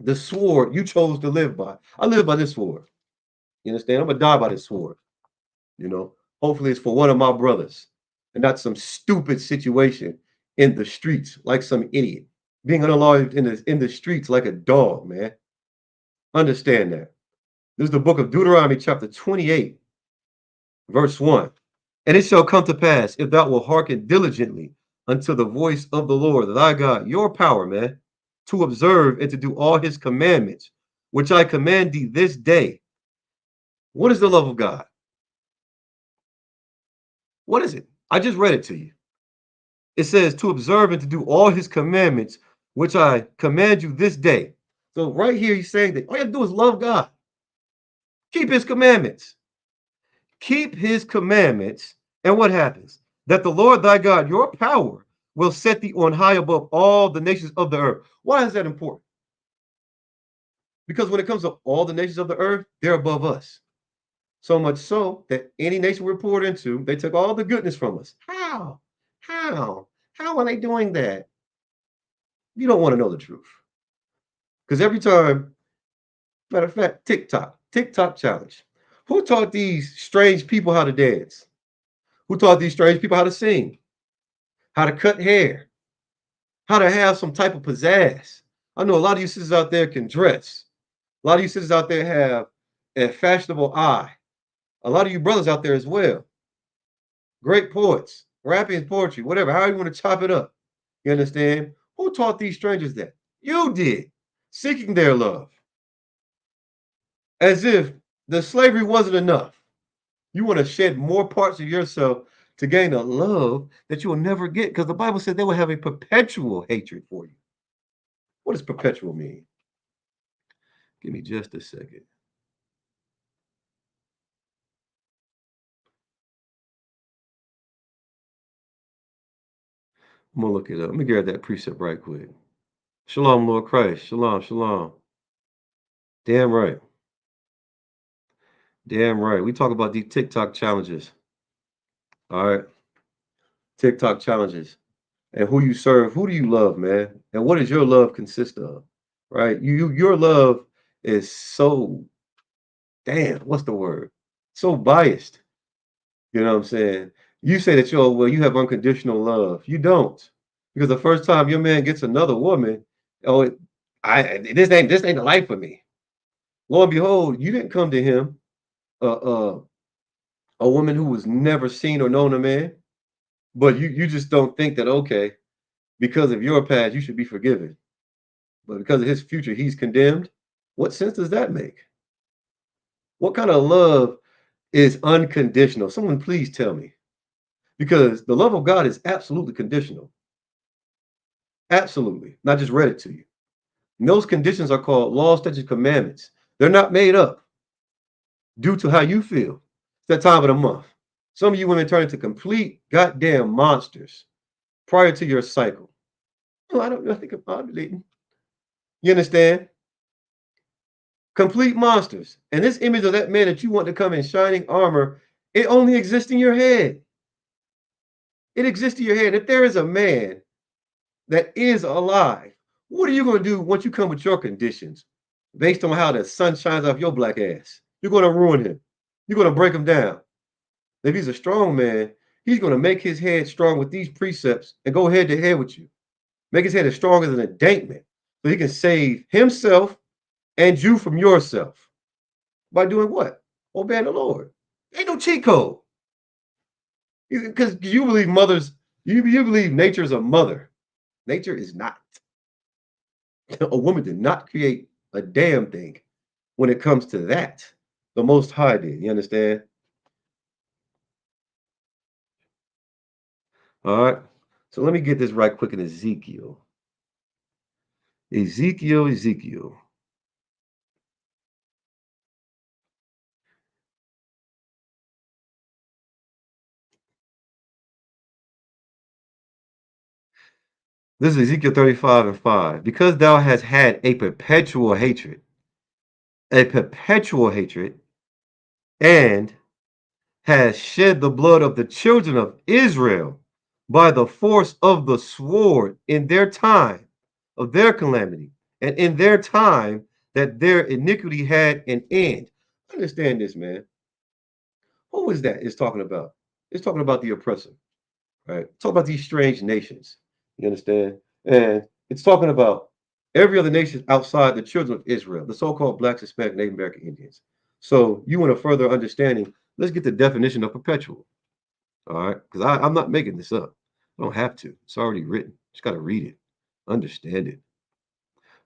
the sword you chose to live by. I live by this sword. You understand? I'm going to die by this sword. Hopefully it's for one of my brothers and not some stupid situation in the streets like some idiot. Being unalived in the streets like a dog, man. Understand that. This is the book of Deuteronomy, chapter 28, verse 1. And it shall come to pass, if thou wilt hearken diligently unto the voice of the Lord thy God, your power, man, to observe and to do all his commandments, which I command thee this day. What is the love of God? What is it? I just read it to you. It says to observe and to do all his commandments, which I command you this day. So right here, he's saying that all you have to do is love God. Keep his commandments. Keep his commandments. And what happens? That the Lord thy God, your power, will set thee on high above all the nations of the earth. Why is that important? Because when it comes to all the nations of the earth, they're above us. So much so that any nation we're poured into, they took all the goodness from us. How? How? How are they doing that? You don't want to know the truth. Because every time, matter of fact, TikTok challenge. Who taught these strange people how to dance? Who taught these strange people how to sing, how to cut hair, how to have some type of pizzazz? I know a lot of you sisters out there can dress. A lot of you sisters out there have a fashionable eye. A lot of you brothers out there as well. Great poets, rapping poetry, whatever, how you want to chop it up. You understand? Who taught these strangers that? You did, seeking their love. As if the slavery wasn't enough. You want to shed more parts of yourself to gain a love that you will never get, because the Bible said they will have a perpetual hatred for you. What does perpetual mean? Give me just a second. I'm going to look it up. Let me grab that precept right quick. Shalom, Lord Christ. Shalom, shalom. Damn right. Damn right. We talk about these TikTok challenges. All right. TikTok challenges. And who you serve, who do you love, man? And what does your love consist of? Right? Your love is so damn, what's the word? So biased. You know what I'm saying? You say that you have unconditional love. You don't. Because the first time your man gets another woman, oh, this ain't the life for me. Lo and behold, you didn't come to him, uh, uh, a woman who was never seen or known a man, but you just don't think that, okay, because of your past, you should be forgiven. But because of his future, he's condemned. What sense does that make? What kind of love is unconditional? Someone please tell me. Because the love of God is absolutely conditional. Absolutely. Not just read it to you. And those conditions are called laws, statutes, commandments. They're not made up due to how you feel. It's that time of the month. Some of you women turn into complete goddamn monsters prior to your cycle. Oh, I think I'm ovulating. You understand? Complete monsters. And this image of that man that you want to come in shining armor, it only exists in your head. It exists in your head. If there is a man that is alive, what are you going to do once you come with your conditions based on how the sun shines off your black ass? You're going to ruin him. You're going to break him down. If he's a strong man, he's going to make his head strong with these precepts and go head to head with you. Make his head as strong as an indictment so he can save himself and you from yourself. By doing what? Obeying the Lord. Ain't no cheat code. Because you believe you believe nature is a mother. Nature is not. A woman did not create a damn thing when it comes to that. The Most High did. You understand? All right. So let me get this right quick in Ezekiel. Ezekiel. This is Ezekiel 35 and 5. Because thou hast had a perpetual hatred, and has shed the blood of the children of Israel by the force of the sword in their time of their calamity, and in their time that their iniquity had an end. Understand this, man. Who is that? It's talking about. It's talking about the oppressor, right? It's talking about these strange nations. You understand? And it's talking about every other nation outside the children of Israel, the so-called Blacks, Hispanic, Native American Indians. So you want a further understanding? Let's get the definition of perpetual. All right, because I'm not making this up. I don't have to. It's already written. Just got to read it, understand it.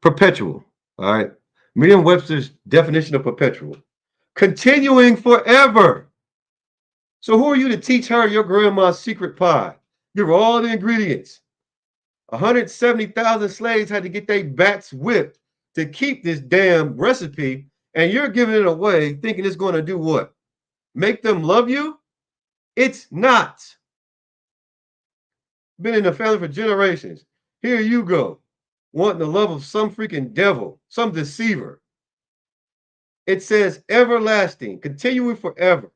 Perpetual. All right. Merriam-Webster's definition of perpetual: continuing forever. So who are you to teach her your grandma's secret pie? Give her all the ingredients. 170,000 slaves had to get their backs whipped to keep this damn recipe, and you're giving it away thinking it's going to do what? Make them love you? It's not. Been in the family for generations. Here you go, wanting the love of some freaking devil, some deceiver. It says everlasting, continuing forever,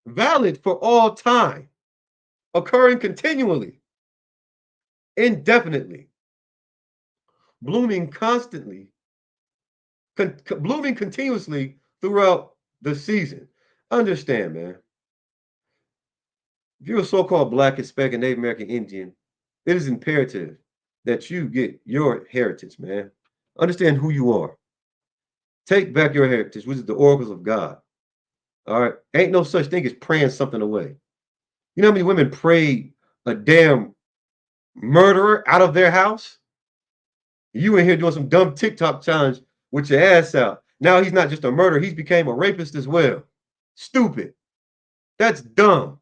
valid for all time, occurring continually, indefinitely, blooming constantly, blooming continuously throughout the season. Understand, man. If you're a so-called Black, Hispanic, Native American Indian, it is imperative that you get your heritage, man. Understand who you are. Take back your heritage, which is the oracles of God. All right. Ain't no such thing as praying something away. You know how many women prayed a damn murderer out of their house? You in here doing some dumb TikTok challenge with your ass out. Now he's not just a murderer, he's became a rapist as well. Stupid. That's dumb.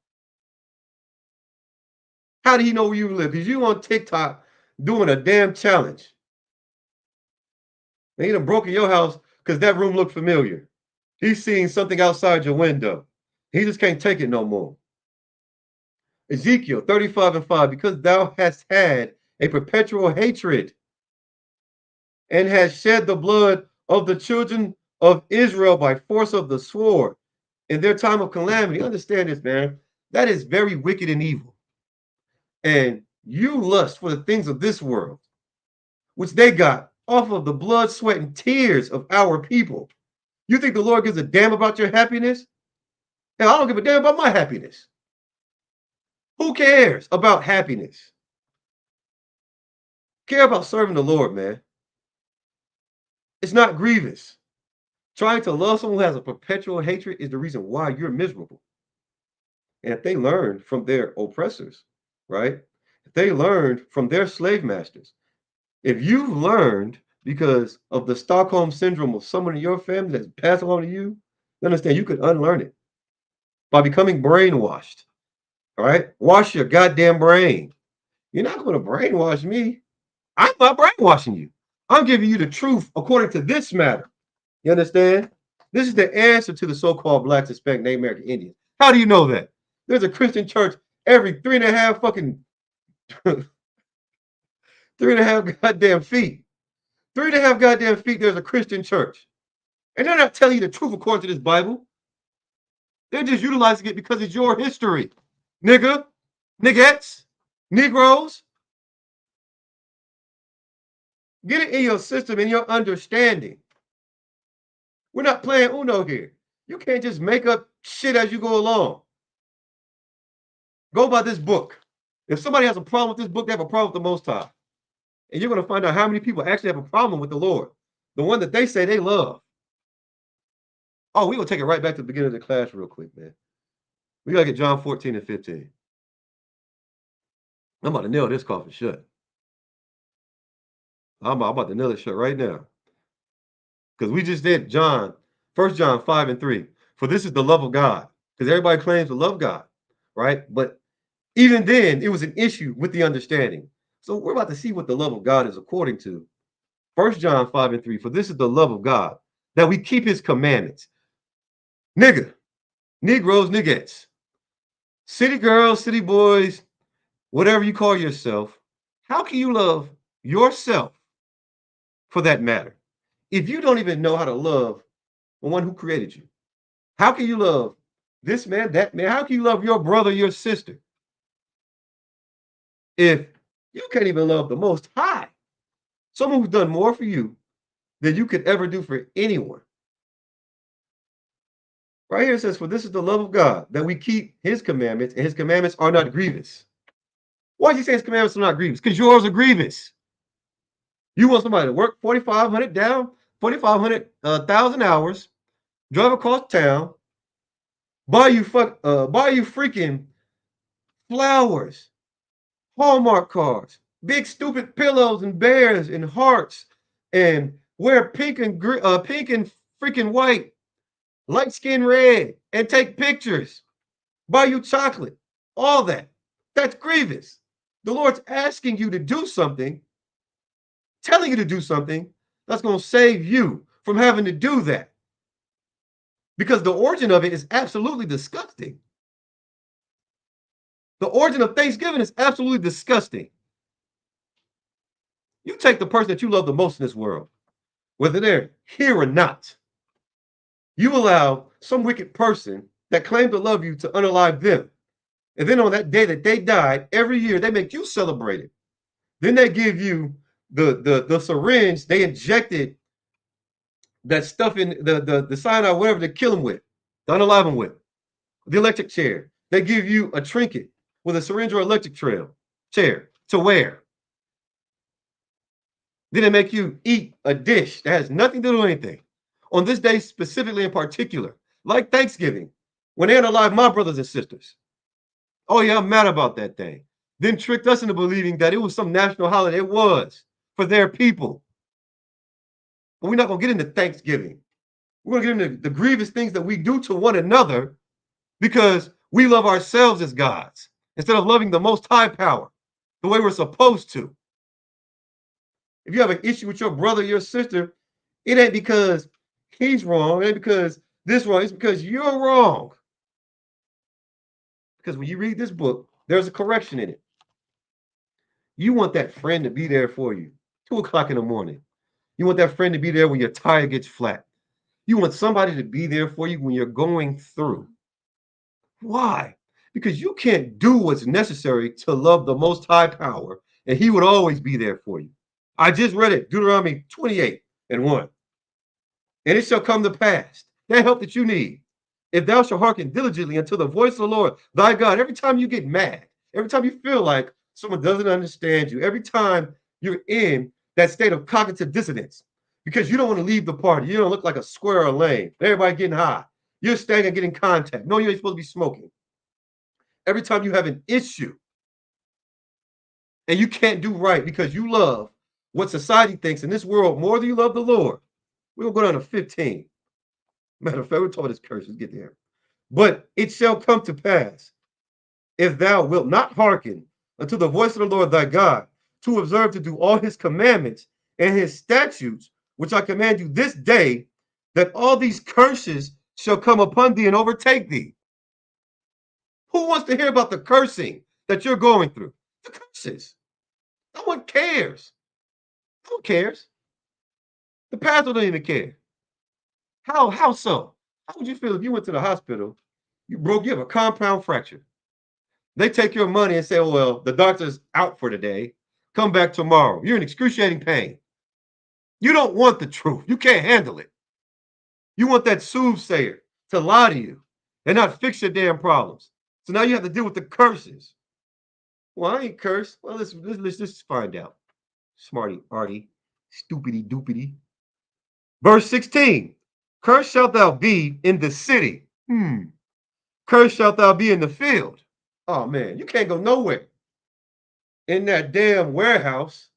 How did he know where you live? Because you on TikTok doing a damn challenge. And he done broke in your house because that room looked familiar. He's seeing something outside your window. He just can't take it no more. Ezekiel 35:5, because thou hast had a perpetual hatred and hast shed the blood of the children of Israel by force of the sword in their time of calamity. Understand this, man. That is very wicked and evil. And you lust for the things of this world, which they got off of the blood, sweat, and tears of our people. You think the Lord gives a damn about your happiness? Hell, I don't give a damn about my happiness. Who cares about happiness? Care about serving the Lord, man. It's not grievous. Trying to love someone who has a perpetual hatred is the reason why you're miserable. And if they learn from their oppressors, right? If they learned from their slave masters, if you've learned because of the Stockholm syndrome of someone in your family that's passed along to you, you understand you could unlearn it by becoming brainwashed. All right? Wash your goddamn brain. You're not going to brainwash me. I'm not brainwashing you. I'm giving you the truth according to this matter. You understand? This is the answer to the so-called Black, Hispanic, Native American Indians. How do you know that? There's a Christian church every 3.5 fucking 3.5 goddamn feet. 3.5 goddamn feet, there's a Christian church. And they're not telling you the truth according to this Bible. They're just utilizing it because it's your history. Nigga, niggettes, Negroes. Get it in your system, in your understanding. We're not playing Uno here. You can't just make up shit as you go along. Go by this book. If somebody has a problem with this book, they have a problem with the Most High. And you're going to find out how many people actually have a problem with the Lord, the one that they say they love. Oh, we're going to take it right back to the beginning of the class real quick, man. We got to get John 14 and 15. I'm about to nail this coffin shut. I'm about to nail it shut right now. Because we just did John, 1 John 5 and 3. For this is the love of God. Because everybody claims to love God, right? But even then, it was an issue with the understanding. So we're about to see what the love of God is according to 1 John 5 and 3. For this is the love of God, that we keep his commandments. Nigga, Negroes, niggettes, city girls, city boys, whatever you call yourself, how can you love yourself for that matter if you don't even know how to love the one who created you? How can you love this man, that man? How can you love your brother, your sister, if you can't even love the Most High? Someone who's done more for you than you could ever do for anyone. Right here it says, for this is the love of God, that we keep his commandments, and his commandments are not grievous. Why does he say his commandments are not grievous? Because yours are grievous. You want somebody to work 4,500 down, 4,500 hours, drive across town, buy you freaking flowers, Hallmark cards, big stupid pillows and bears and hearts, and wear pink and freaking white, light skin red, and take pictures, buy you chocolate, all that. That's grievous. The Lord's asking you to do something, telling you to do something that's going to save you from having to do that because the origin of it is absolutely disgusting. The origin of Thanksgiving is absolutely disgusting. You take the person that you love the most in this world, whether they're here or not, you allow some wicked person that claimed to love you to unalive them. And then on that day that they died, every year they make you celebrate it. Then they give you the syringe they injected that stuff in the cyanide, whatever, to kill them with, to unalive them with. The electric chair. They give you a trinket with a syringe or electric chair to wear. Then they make you eat a dish that has nothing to do with anything. On this day specifically in particular, like Thanksgiving, when they unalive my brothers and sisters. Oh yeah, I'm mad about that thing. Then tricked us into believing that it was some national holiday. It was for their people. But we're not going to get into Thanksgiving. We're going to get into the grievous things that we do to one another because we love ourselves as gods instead of loving the most high power the way we're supposed to. If you have an issue with your brother, your sister, it ain't because he's wrong. It ain't because this wrong. It's because you're wrong. Because when you read this book, there's a correction in it. You want that friend to be there for you. 2 o'clock in the morning. You want that friend to be there when your tire gets flat. You want somebody to be there for you when you're going through. Why? Because you can't do what's necessary to love the most high power, and he would always be there for you. I just read it, Deuteronomy 28:1. And it shall come to pass, that help that you need, if thou shalt hearken diligently unto the voice of the Lord thy God, every time you get mad, every time you feel like someone doesn't understand you, every time you're in that state of cognitive dissonance, because you don't want to leave the party, you don't look like a square or lame, everybody getting high, you're staying and getting contact. No, you ain't supposed to be smoking. Every time you have an issue and you can't do right because you love what society thinks in this world more than you love the Lord, we're going to go down to 15. Matter of fact, we're talking about this curse. Let's get there. But it shall come to pass, if thou wilt not hearken unto the voice of the Lord thy God, to observe to do all his commandments and his statutes, which I command you this day, that all these curses shall come upon thee and overtake thee. Who wants to hear about the cursing that you're going through? The curses. No one cares. No one cares. The pastor don't even care. How so? How would you feel if you went to the hospital, you have a compound fracture? They take your money and say, oh, well, the doctor's out for today. Come back tomorrow. You're in excruciating pain. You don't want the truth. You can't handle it. You want that soothsayer to lie to you and not fix your damn problems. So now you have to deal with the curses. Well, I ain't cursed. Well, let's just find out. Smarty, arty, stupidity, doopity. Verse 16. Cursed shalt thou be in the city. Cursed shalt thou be in the field. Oh, man, you can't go nowhere in that damn warehouse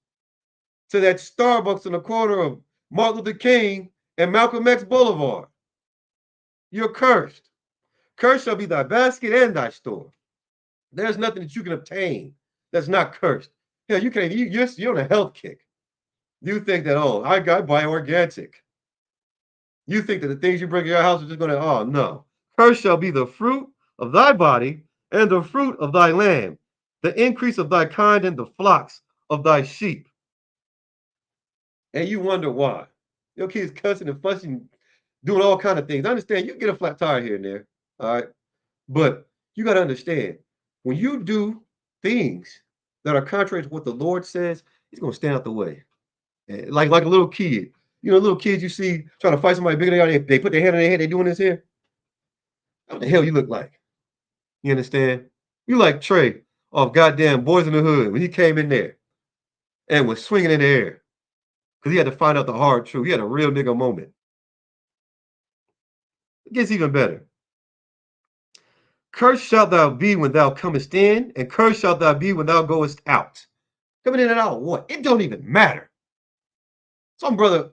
to that Starbucks in the corner of Martin Luther King and Malcolm X Boulevard. You're cursed. Cursed shall be thy basket and thy store. There's nothing that you can obtain that's not cursed. Hell, you can't. You're on a health kick. You think that, oh, I buy organic. You think that the things you bring to your house are just going to, oh, no. Cursed shall be the fruit of thy body and the fruit of thy land, the increase of thy kind and the flocks of thy sheep. And you wonder why. Your kids cussing and fussing, doing all kind of things. I understand you get a flat tire here and there, all right? But you got to understand, when you do things that are contrary to what the Lord says, he's going to stand out the way. Like a little kid. You know, little kids you see trying to fight somebody bigger than they are, they put their hand on their head, they doing this here. What the hell you look like? You understand? You like Trey off goddamn Boys in the Hood when he came in there and was swinging in the air because he had to find out the hard truth. He had a real nigga moment. It gets even better. Cursed shalt thou be when thou comest in, and cursed shalt thou be when thou goest out. Coming in and out, what? It don't even matter. Some brother,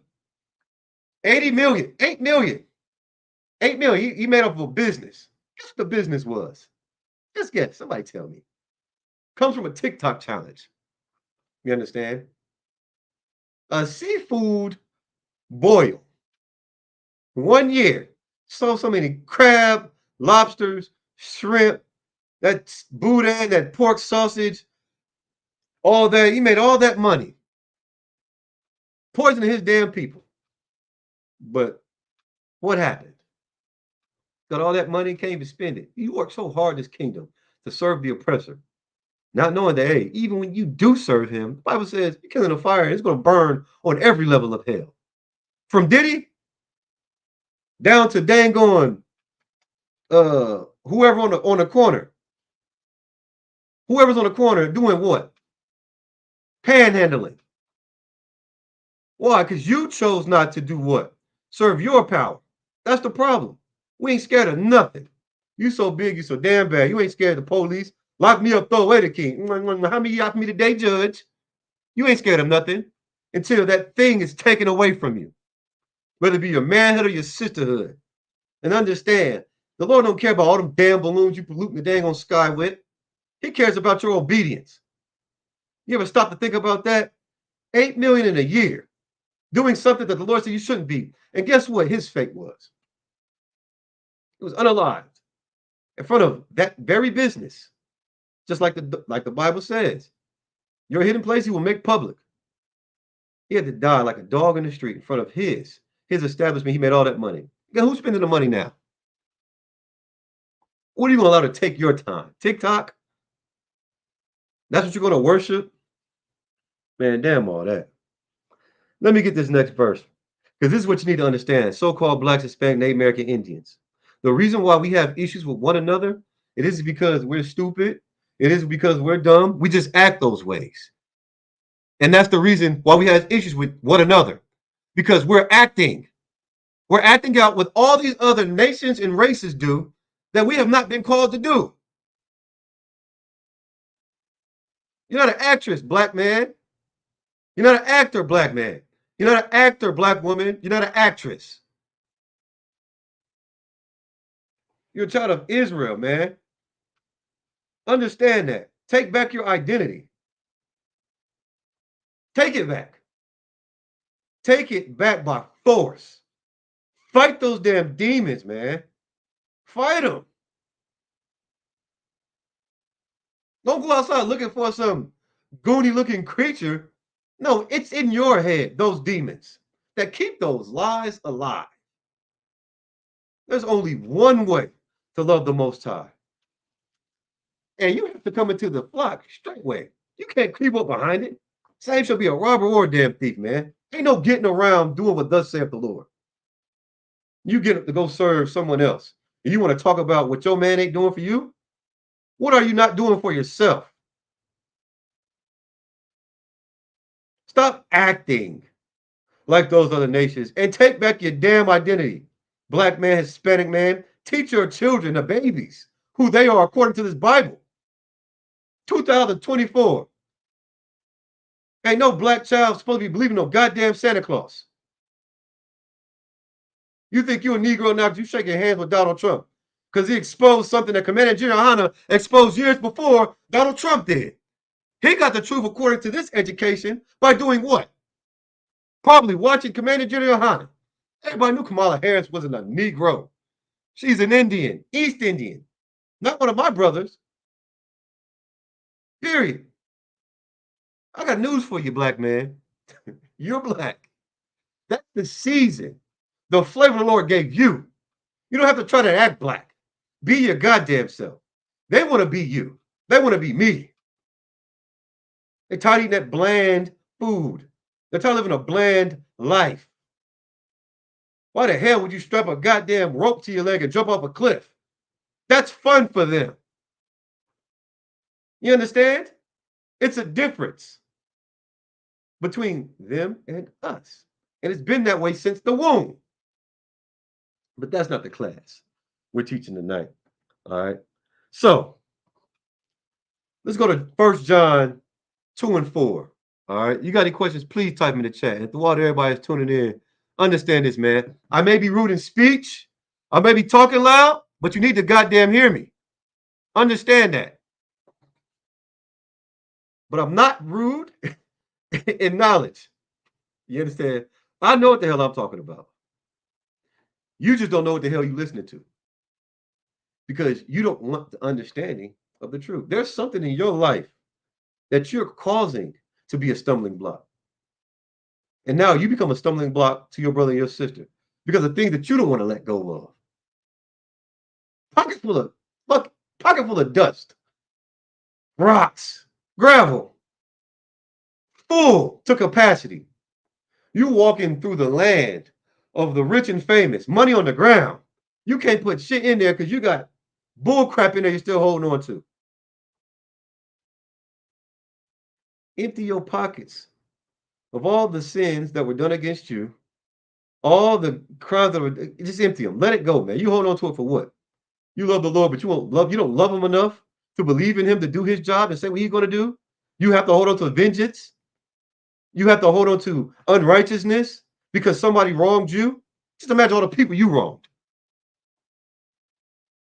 80 million, 8 million, 8 million. He made up a business. Guess what the business was? Just guess. Somebody tell me. Comes from a TikTok challenge. You understand? A seafood boil. 1 year. Sold so many crab, lobsters, shrimp, that boudin, that pork sausage, all that. He made all that money, poisoning his damn people. But what happened? Got all that money, can't even spend it. You worked so hard in this kingdom to serve the oppressor, not knowing that, hey, even when you do serve him, the Bible says you're killing a fire, and it's going to burn on every level of hell. From Diddy down to dang on whoever on the corner. Whoever's on the corner doing what? Panhandling. Why? Because you chose not to do what? Serve your power. That's the problem. We ain't scared of nothing. You so big, you so damn bad. You ain't scared of the police. Lock me up, throw away the key. How many you got me today, Judge? You ain't scared of nothing until that thing is taken away from you, whether it be your manhood or your sisterhood. And understand, the Lord don't care about all them damn balloons you polluting the dang on sky with. He cares about your obedience. You ever stop to think about that? 8 million in a year doing something that the Lord said you shouldn't be. And guess what his fate was? It was unalived in front of that very business. Just like the Bible says. Your hidden place he will make public. He had to die like a dog in the street in front of his establishment. He made all that money. Who's spending the money now? What are you going to allow to take your time? TikTok? That's what you're going to worship? Man, damn all that. Let me get this next verse, because this is what you need to understand. So-called blacks, Hispanic, Native American Indians. The reason why we have issues with one another, it is because we're stupid. It is because we're dumb. We just act those ways. And that's the reason why we have issues with one another, because we're acting. We're acting out what all these other nations and races do that we have not been called to do. You're not an actress, black man. You're not an actor, black man. You're not an actor, black woman. You're not an actress. You're a child of Israel, man. Understand that. Take back your identity. Take it back. Take it back by force. Fight those damn demons, man. Fight them. Don't go outside looking for some goony looking creature. No, it's in your head, those demons that keep those lies alive. There's only one way to love the Most High. And you have to come into the flock straightway. You can't creep up behind it. Same shall be a robber or a damn thief, man. Ain't no getting around doing what thus saith the Lord. You get up to go serve someone else. And you want to talk about what your man ain't doing for you? What are you not doing for yourself? Stop acting like those other nations and take back your damn identity. Black man, Hispanic man, teach your children, the babies, who they are according to this Bible. 2024. Ain't no black child supposed to be believing no goddamn Santa Claus. You think you're a Negro now because you shaking hands with Donald Trump because he exposed something that Commander General Hanna exposed years before Donald Trump did. He got the truth according to this education by doing what? Probably watching Commander General Hanna. Everybody knew Kamala Harris wasn't a Negro. She's an Indian, East Indian. Not one of my brothers. Period. I got news for you, black man. You're black. That's the season. The flavor of the Lord gave you. You don't have to try to act black. Be your goddamn self. They want to be you. They want to be me. They're tired of eating that bland food. They're tired of living a bland life. Why the hell would you strap a goddamn rope to your leg and jump off a cliff? That's fun for them. You understand? It's a difference between them and us. And it's been that way since the womb. But that's not the class we're teaching tonight. All right. So let's go to 1 John 2 and 4. All right. You got any questions? Please type in the chat. And throughout everybody's tuning in, understand this, man. I may be rude in speech. I may be talking loud, but you need to goddamn hear me. Understand that. But I'm not rude in knowledge. You understand? I know what the hell I'm talking about. You just don't know what the hell you're listening to because you don't want the understanding of the truth. There's something in your life that you're causing to be a stumbling block. And now you become a stumbling block to your brother and your sister because of things that you don't want to let go of. Pocket full of pocket full of dust, rocks, gravel, full to capacity. You walking through the land of the rich and famous, money on the ground. You can't put shit in there because you got bull crap in there you're still holding on to. Empty your pockets of all the sins that were done against you, all the crimes that were just empty them. Let it go, man. You hold on to it for what? You love the Lord, but you don't love him enough to believe in him to do his job and say what he's going to do. You have to hold on to vengeance. You have to hold on to unrighteousness because somebody wronged you. Just imagine all the people you wronged.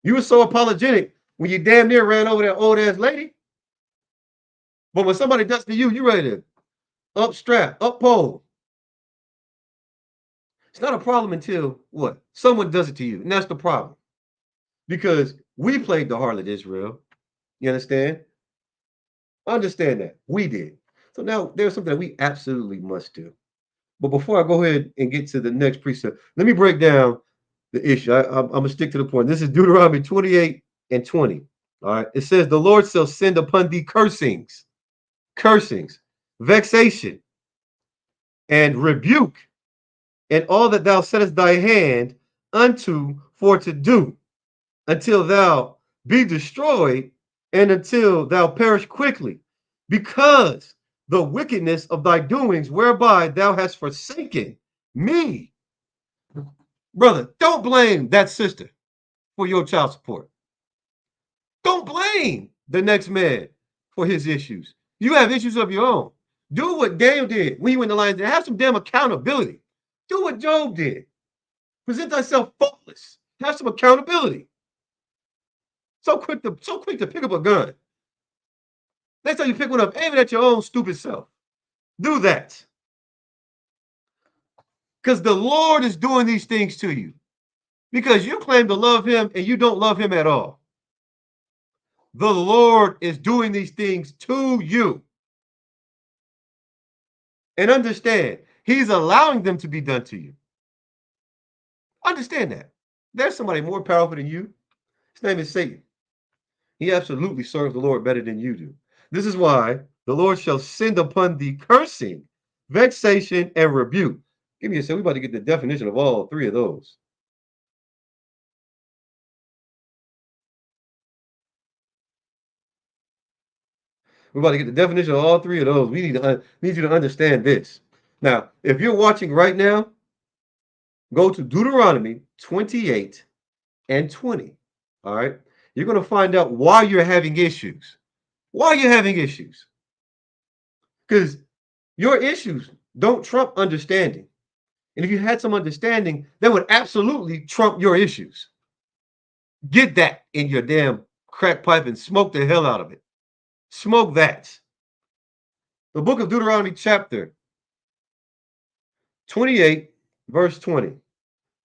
You were so apologetic when you damn near ran over that old ass lady. But when somebody does to you, you ready to up strap, up pole. It's not a problem until what? Someone does it to you. And that's the problem. Because we played the harlot Israel. You understand? Understand that. We did. So now there's something that we absolutely must do. But before I go ahead and get to the next precept, let me break down the issue. I'm going to stick to the point. This is Deuteronomy 28 and 20. All right. It says, the Lord shall send upon thee cursings, vexation, and rebuke, and all that thou settest thy hand unto for to do, until thou be destroyed, and until thou perish quickly, because the wickedness of thy doings whereby thou hast forsaken me. Brother, don't blame that sister for your child support. Don't blame the next man for his issues. You have issues of your own. Do what Daniel did when he went to the lions den. Have some damn accountability. Do what Job did. Present thyself faultless. Have some accountability. So quick to pick up a gun. Next time you pick one up, aim it at your own stupid self. Do that. Because the Lord is doing these things to you. Because you claim to love him and you don't love him at all. The Lord is doing these things to you. And understand, he's allowing them to be done to you. Understand that. There's somebody more powerful than you. His name is Satan. He absolutely serves the Lord better than you do. This is why the Lord shall send upon thee cursing, vexation, and rebuke. Give me a second. We're about to get the definition of all three of those. We're about to get the definition of all three of those. We need you to understand this. Now, if you're watching right now, go to Deuteronomy 28 and 20. All right. You're going to find out why you're having issues. Why you're having issues. Because your issues don't trump understanding. And if you had some understanding, that would absolutely trump your issues. Get that in your damn crack pipe and smoke the hell out of it. Smoke that. The book of Deuteronomy, chapter 28, verse 20.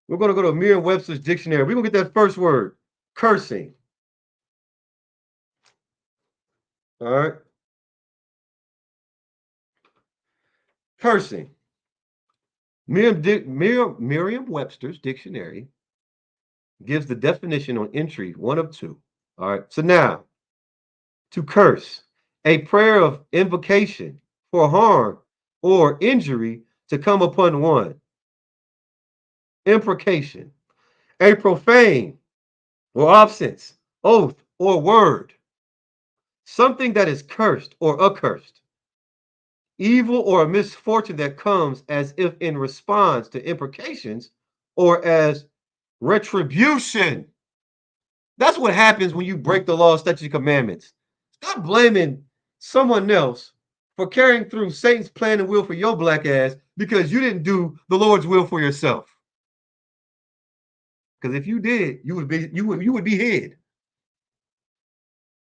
We're going to go to Merriam-Webster's dictionary. We're going to get that first word, cursing. All right. Cursing. Merriam-Webster's dictionary gives the definition on entry 1 of 2. All right. So now, to curse, a prayer of invocation for harm or injury to come upon one. Imprecation, a profane or offense, oath or word. Something that is cursed or accursed. Evil or a misfortune that comes as if in response to imprecations or as retribution. That's what happens when you break the law, statutes, and commandments. Stop blaming someone else for carrying through Satan's plan and will for your black ass because you didn't do the Lord's will for yourself. Because if you did, you would be hid.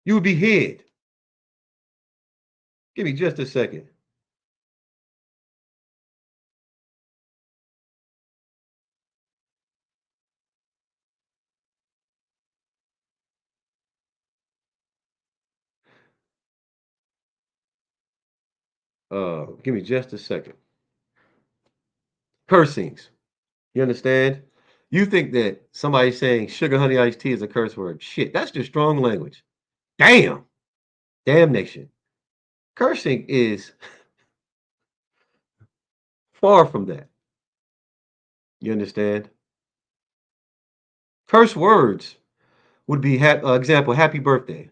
You would be hid. Give me just a second. Give me just a second. Cursings. You understand? You think that somebody saying sugar honey iced tea is a curse word. Shit, that's just strong language. Damn. Damnation. Cursing is far from that. You understand? Curse words would be, example, happy birthday.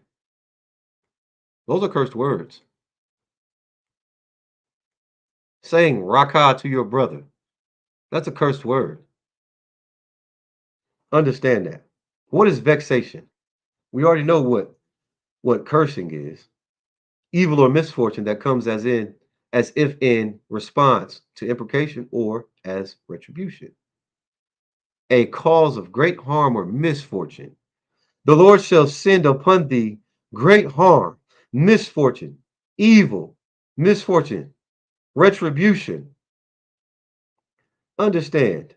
Those are cursed words. Saying raka to your brother. That's a cursed word. Understand that. What is vexation? We already know what cursing is. Evil or misfortune that comes as if in response to imprecation or as retribution. A cause of great harm or misfortune. The Lord shall send upon thee great harm, misfortune, evil, misfortune, retribution. Understand,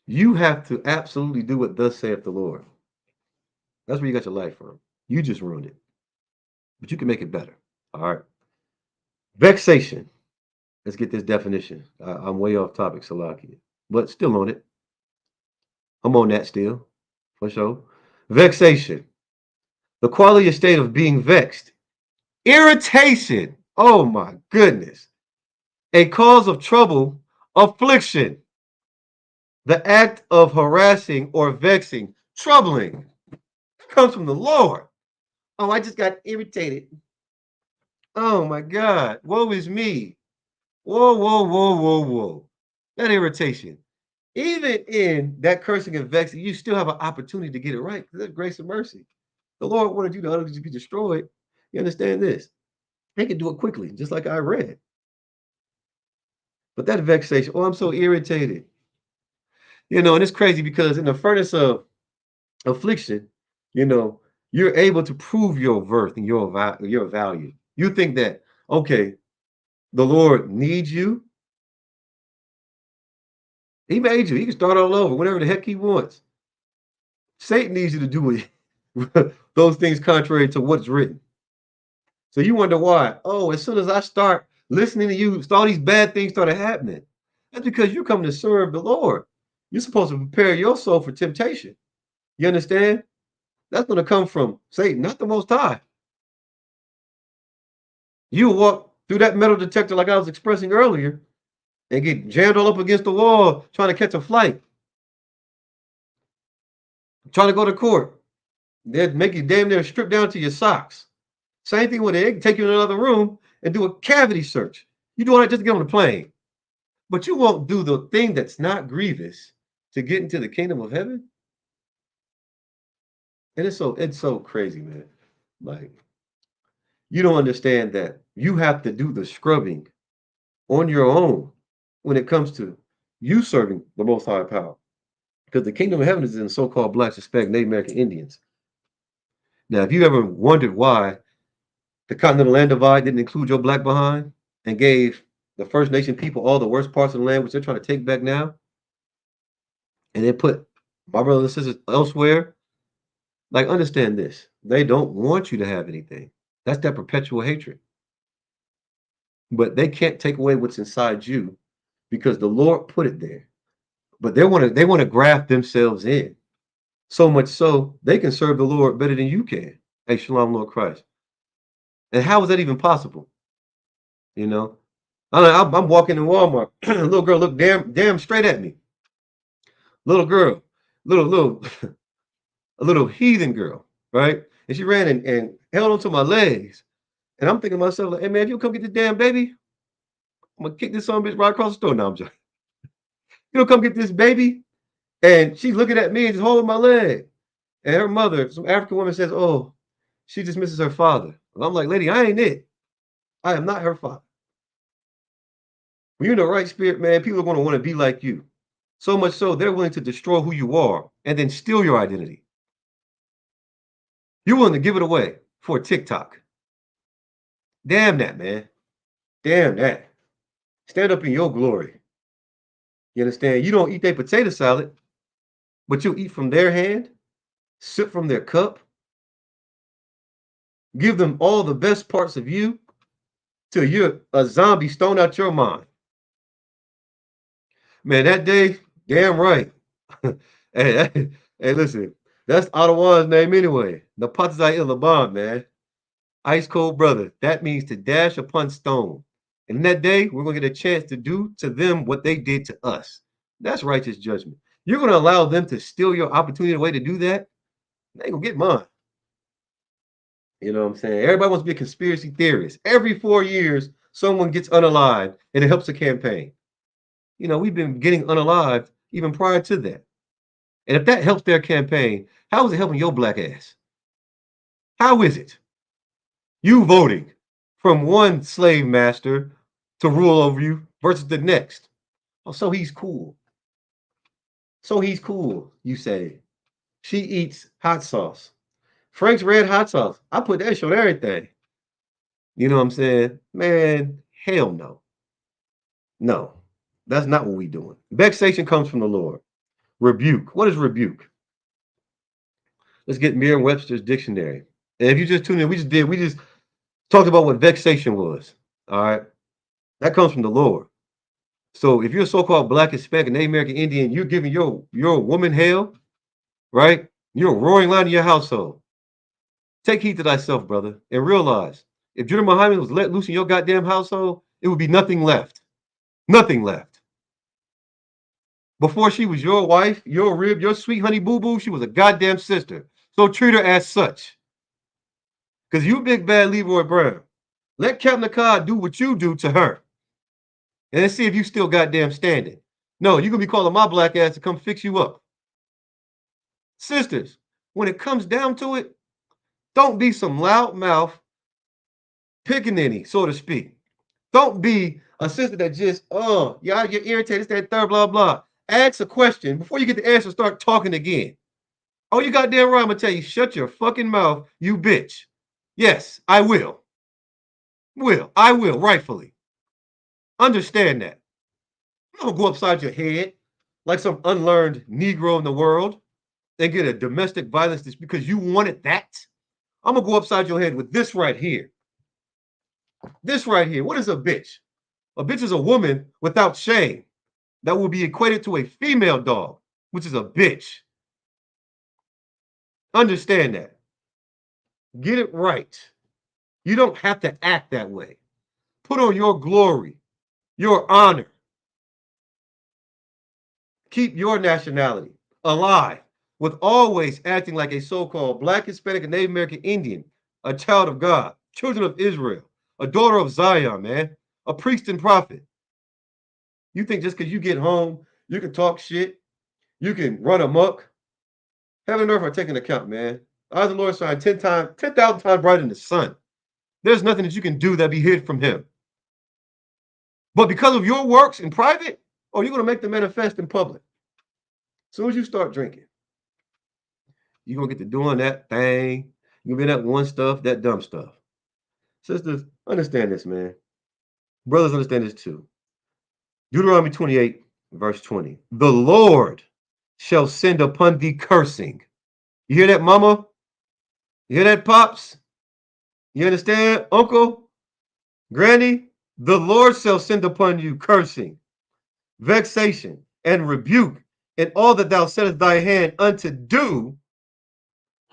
you have to absolutely do what thus saith the Lord. That's where you got your life from. You just ruined it, but you can make it better. All right. Vexation. Let's get this definition. I'm way off topic, Salakia, but still on it. I'm on that still, for sure. Vexation. The quality or state of being vexed. Irritation. Oh my goodness. A cause of trouble, affliction. The act of harassing or vexing, troubling. Comes from the Lord. Oh, I just got irritated. Oh my God. Woe is me. Whoa, whoa, whoa, whoa, whoa. That irritation. Even in that cursing and vexing, you still have an opportunity to get it right because that's grace and mercy. The Lord wanted you to utterly be destroyed. You understand this? He can do it quickly, just like I read. But that vexation, oh, I'm so irritated. And it's crazy because in the furnace of affliction, you know, you're able to prove your worth and your value. You think that, okay, the Lord needs you. He made you. He can start all over whenever the heck he wants. Satan needs you to do those things contrary to what's written. So you wonder why. Oh, as soon as I start listening to you, all these bad things started happening. That's because you're coming to serve the Lord. You're supposed to prepare your soul for temptation. You understand? That's going to come from Satan, not the Most High. You walk through that metal detector like I was expressing earlier and get jammed all up against the wall trying to catch a flight, trying to go to court. They'd make you damn near strip down to your socks. Same thing with it. They can take you in another room and do a cavity search. You do all that just to get on the plane. But you won't do the thing that's not grievous to get into the kingdom of heaven. And it's so crazy, man. Like, you don't understand that you have to do the scrubbing on your own when it comes to you serving the most high power. Because the kingdom of heaven is in so-called blacks, Hispanic, Native American Indians. Now, if you ever wondered why the continental land divide didn't include your black behind and gave the First Nation people all the worst parts of the land, which they're trying to take back now, and then put my brothers and sisters elsewhere, like, understand this. They don't want you to have anything. That's that perpetual hatred. But they can't take away what's inside you because the Lord put it there. But they want to graft themselves in. So much so they can serve the Lord better than you can. Hey, Shalom, Lord Christ. And how is that even possible? You know, I'm walking in Walmart. A little girl looked damn straight at me. Little girl, little a little heathen girl, right? And she ran and held onto my legs. And I'm thinking to myself, like, hey man, if you come get this damn baby, I'm gonna kick this son of a bitch right across the store. Now I'm just, you don't come get this baby. And she's looking at me and just holding my leg. And her mother, some African woman, says, oh, she just misses her father. And I'm like, lady, I ain't it. I am not her father. When you're in the right spirit, man, people are going to want to be like you. So much so, they're willing to destroy who you are and then steal your identity. You're willing to give it away for a TikTok. Damn that, man. Damn that. Stand up in your glory. You understand? You don't eat their potato salad, but you'll eat from their hand, sip from their cup. Give them all the best parts of you till you're a zombie stoned out your mind. Man, that day, damn right. hey, hey, listen, that's Ottawa's name anyway. Napatazai Ilabam, man. Ice cold brother. That means to dash upon stone. And in that day, we're going to get a chance to do to them what they did to us. That's righteous judgment. You're going to allow them to steal your opportunity away to do that? They ain't going to get mine. You know what I'm saying? Everybody wants to be a conspiracy theorist. Every 4 years, someone gets unalived and it helps a campaign. You know, we've been getting unalived even prior to that. And if that helps their campaign, how is it helping your black ass? How is it? You voting from one slave master to rule over you versus the next. Oh, so he's cool. So he's cool, you say. She eats hot sauce. Frank's red hot sauce. I put that shit on everything. You know what I'm saying? Man, hell no. No, that's not what we doing. Vexation comes from the Lord. Rebuke. What is rebuke? Let's get Merriam-Webster's dictionary. And if you just tune in, we just talked about what vexation was. All right. That comes from the Lord. So if you're a so-called black, Hispanic, Native American Indian, you're giving your woman hell, right? You're a roaring lion in your household. Take heed to thyself, brother, and realize if Judah Muhammad was let loose in your goddamn household, it would be nothing left. Nothing left. Before she was your wife, your rib, your sweet honey boo boo, she was a goddamn sister. So treat her as such. Because you big bad Leroy Brown. Let Captain Akkad do what you do to her. And then see if you still goddamn standing. No, you're going to be calling my black ass to come fix you up. Sisters, when it comes down to it, don't be some loudmouth pickaninny, so to speak. Don't be a sister that just, y'all get irritated, that third, blah, blah. Ask a question. Before you get the answer, start talking again. Oh, you goddamn right, I'm going to tell you, shut your fucking mouth, you bitch. Yes, I will. I will, rightfully. Understand that. I'm going to go upside your head like some unlearned Negro in the world and get a domestic violence dispute because you wanted that. I'm going to go upside your head with this right here. This right here. What is a bitch? A bitch is a woman without shame that will be equated to a female dog, which is a bitch. Understand that. Get it right. You don't have to act that way. Put on your glory, your honor. Keep your nationality alive with always acting like a so-called black, Hispanic, and Native American Indian, a child of God, children of Israel, a daughter of Zion, man, a priest and prophet. You think just because you get home, you can talk shit, you can run amok? Heaven and earth are taking account, man. Eyes of the Lord shine 10,000 times brighter than the sun. There's nothing that you can do that be hid from him. But because of your works in private, you're going to make them manifest in public. As soon as you start drinking, you're going to get to doing that thing. You're going to be that one stuff, that dumb stuff. Sisters, understand this, man. Brothers, understand this too. Deuteronomy 28, verse 20. The Lord shall send upon thee cursing. You hear that, mama? You hear that, pops? You understand, uncle? Granny? The Lord shall send upon you cursing, vexation, and rebuke, and all that thou settest thy hand unto do,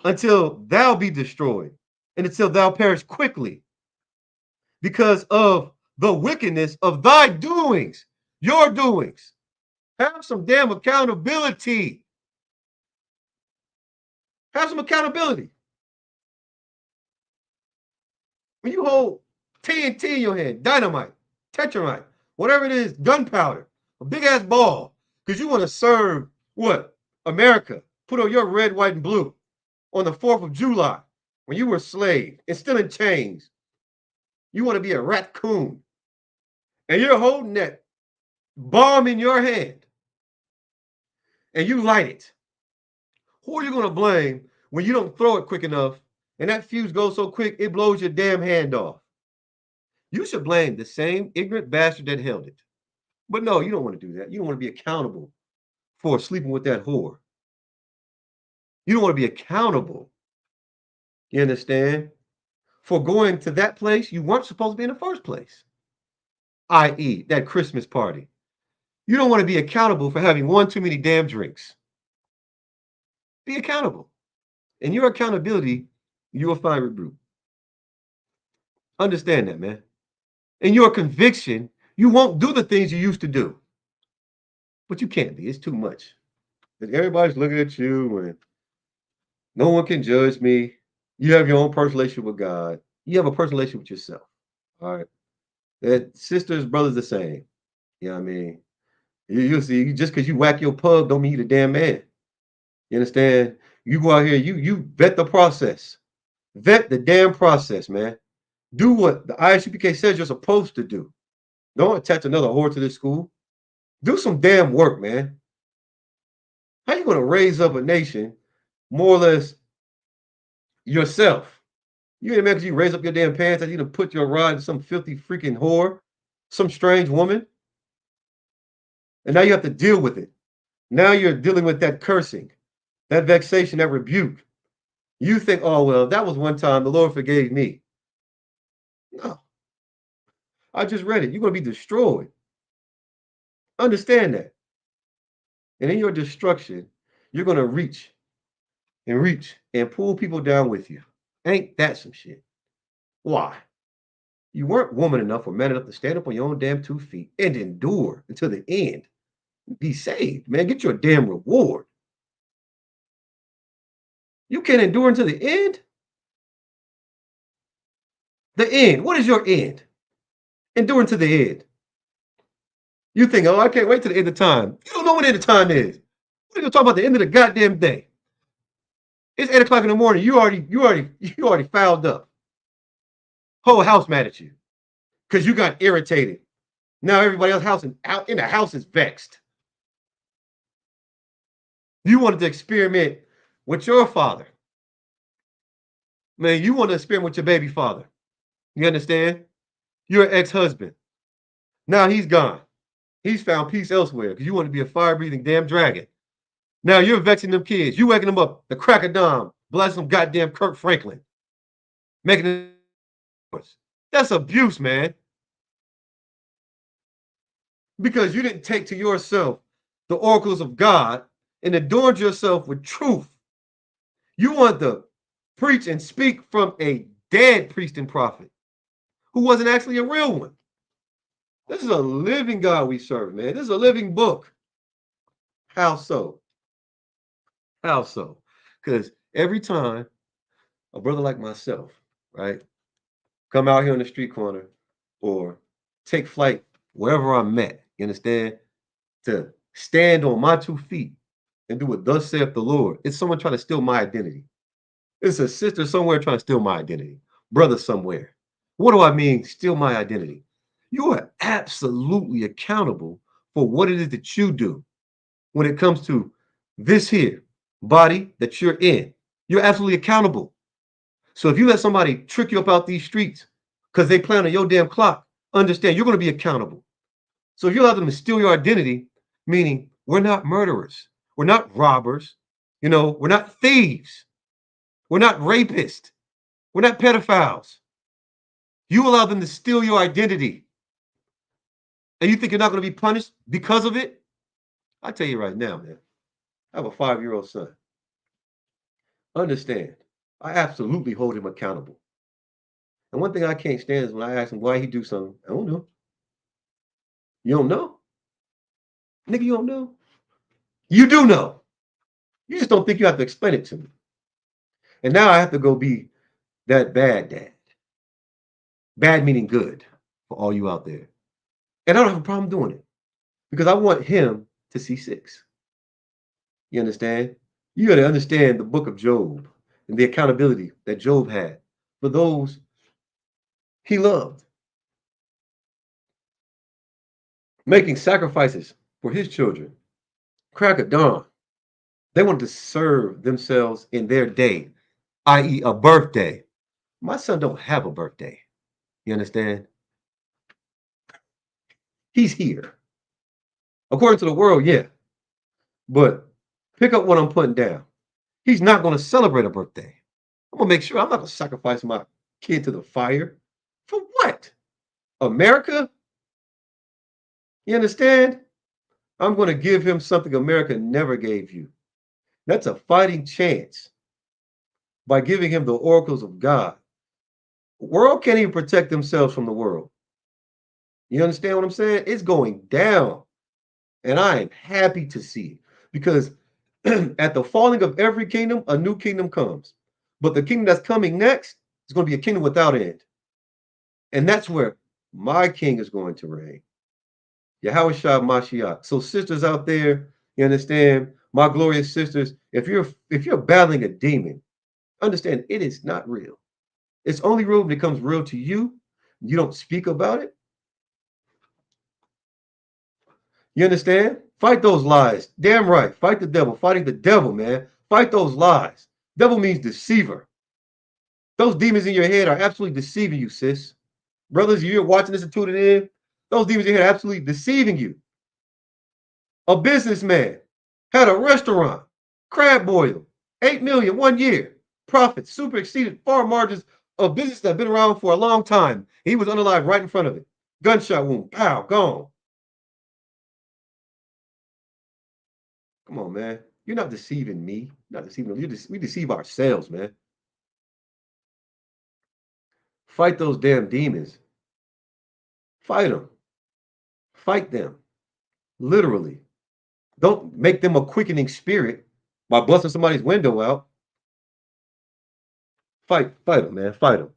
until thou be destroyed, and until thou perish quickly, because of the wickedness of thy doings, your doings. Have some damn accountability. Have some accountability. When you hold TNT in your hand, dynamite, tetramite, whatever it is, gunpowder, a big ass ball, because you want to serve what? America. Put on your red, white, and blue on the 4th of July when you were a slave and still in chains. You want to be a raccoon. And you're holding that bomb in your hand and you light it. Who are you going to blame when you don't throw it quick enough and that fuse goes so quick it blows your damn hand off? You should blame the same ignorant bastard that held it. But no, you don't want to do that. You don't want to be accountable for sleeping with that whore. You don't want to be accountable. You understand? for going to that place you weren't supposed to be in the first place, i.e., that Christmas party. You don't want to be accountable for having one too many damn drinks. Be accountable. In your accountability, you will find rebuke. Understand that, man. In your conviction, you won't do the things you used to do. But you can't be. It's too much. Everybody's looking at you and no one can judge me. You have your own personal relationship with God. You have a personal relationship with yourself. All right. That sisters, brothers, the same. You know what I mean? You see, just because you whack your pug don't mean you the damn man. You understand? You go out here, you vet the process. Vet the damn process, man. Do what the ISUPK says you're supposed to do. Don't attach another whore to this school. Do some damn work, man. How you gonna raise up a nation more or less yourself? You ain't because you raise up your damn pants and you done put your rod in some filthy freaking whore, some strange woman, and now you have to deal with it. Now you're dealing with that cursing, that vexation, that rebuke. You think, oh well, that was one time the Lord forgave me. No, I just read it. You're gonna be destroyed. Understand that. And in your destruction, you're gonna reach and pull people down with you. Ain't that some shit? Why? You weren't woman enough or man enough to stand up on your own damn 2 feet and endure until the end. Be saved, man. Get your damn reward. You can't endure until the end? The end. What is your end? Endure until the end. You think, oh, I can't wait till the end of time. You don't know when the end of time is. What are you talking about the end of the goddamn day? It's 8 o'clock in the morning. You already fouled up. Whole house mad at you because you got irritated. Now everybody else out in the house is vexed. You wanted to experiment with your father. Man, you want to experiment with your baby father. You understand? You're an ex-husband. Now he's gone. He's found peace elsewhere because you want to be a fire-breathing damn dragon. Now you're vexing them kids. You waking them up the crack of dawn, blasting some goddamn Kirk Franklin. Making it worse. That's abuse, man. Because you didn't take to yourself the oracles of God and adorned yourself with truth. You want to preach and speak from a dead priest and prophet who wasn't actually a real one. This is a living God we serve, man. This is a living book. How so? How so? Because every time a brother like myself, right, come out here on the street corner or take flight wherever I'm at, you understand, to stand on my 2 feet and do what thus saith the Lord, it's someone trying to steal my identity. It's a sister somewhere trying to steal my identity. Brother somewhere. What do I mean, steal my identity? You are absolutely accountable for what it is that you do when it comes to this here body that you're in. You're absolutely accountable. So if you let somebody trick you up out these streets because they plan on your damn clock, understand you're going to be accountable. So if you allow them to steal your identity, meaning we're not murderers, we're not robbers, we're not thieves, we're not rapists, we're not pedophiles. You allow them to steal your identity. And you think you're not going to be punished because of it? I tell you right now, man, I have a 5-year-old son. Understand, I absolutely hold him accountable. And one thing I can't stand is when I ask him why he do something. I don't know. You don't know? Nigga, you don't know? You do know. You just don't think you have to explain it to me. And now I have to go be that bad dad. Bad meaning good for all you out there. And I don't have a problem doing it because I want him to see 6. You understand? You got to understand the book of Job and the accountability that Job had for those he loved. Making sacrifices for his children. Crack of dawn. They wanted to serve themselves in their day, i.e. a birthday. My son don't have a birthday. You understand? He's here. According to the world, yeah. But pick up what I'm putting down. He's not going to celebrate a birthday. I'm going to make sure I'm not going to sacrifice my kid to the fire. For what? America? You understand? I'm going to give him something America never gave you. That's a fighting chance by giving him the oracles of God. The world can't even protect themselves from the world. You understand what I'm saying? It's going down. And I am happy to see it because at the falling of every kingdom, a new kingdom comes. But the kingdom that's coming next is going to be a kingdom without end. And that's where my king is going to reign. Yahweh Shah Mashiach. So sisters out there, you understand, my glorious sisters, if you're battling a demon, understand it is not real. It's only real when it becomes real to you. You don't speak about it. You understand? Fight those lies. Damn right. Fight the devil. Fighting the devil, man. Fight those lies. Devil means deceiver. Those demons in your head are absolutely deceiving you, sis. Brothers, you're watching this and tuning in. Those demons in your head are absolutely deceiving you. A businessman had a restaurant, crab boil, 8 million 1 year. Profits super exceeded far margins of business that have been around for a long time. He was unalive right in front of it. Gunshot wound. Pow, gone. Come on, man. You're not deceiving me. You're not deceiving them. We deceive ourselves, man. Fight those damn demons. Fight them. Fight them. Literally. Don't make them a quickening spirit by busting somebody's window out. Fight them, man. Fight them.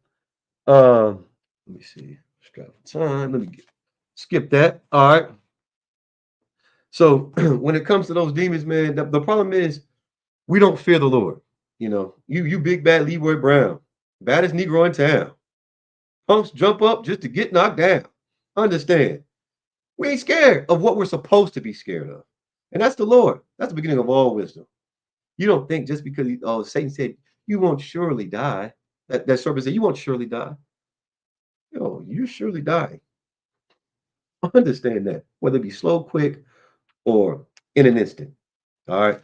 Let me see. Got time. Let me skip that. All right. So when it comes to those demons, man, the problem is we don't fear the Lord. You know, you big bad Leroy Brown, baddest Negro in town. Punks jump up just to get knocked down. Understand? We ain't scared of what we're supposed to be scared of. And that's the Lord. That's the beginning of all wisdom. You don't think just because Satan said you won't surely die. That serpent said you won't surely die. Yo, you surely die. Understand that. Whether it be slow, quick, or in an instant. All right.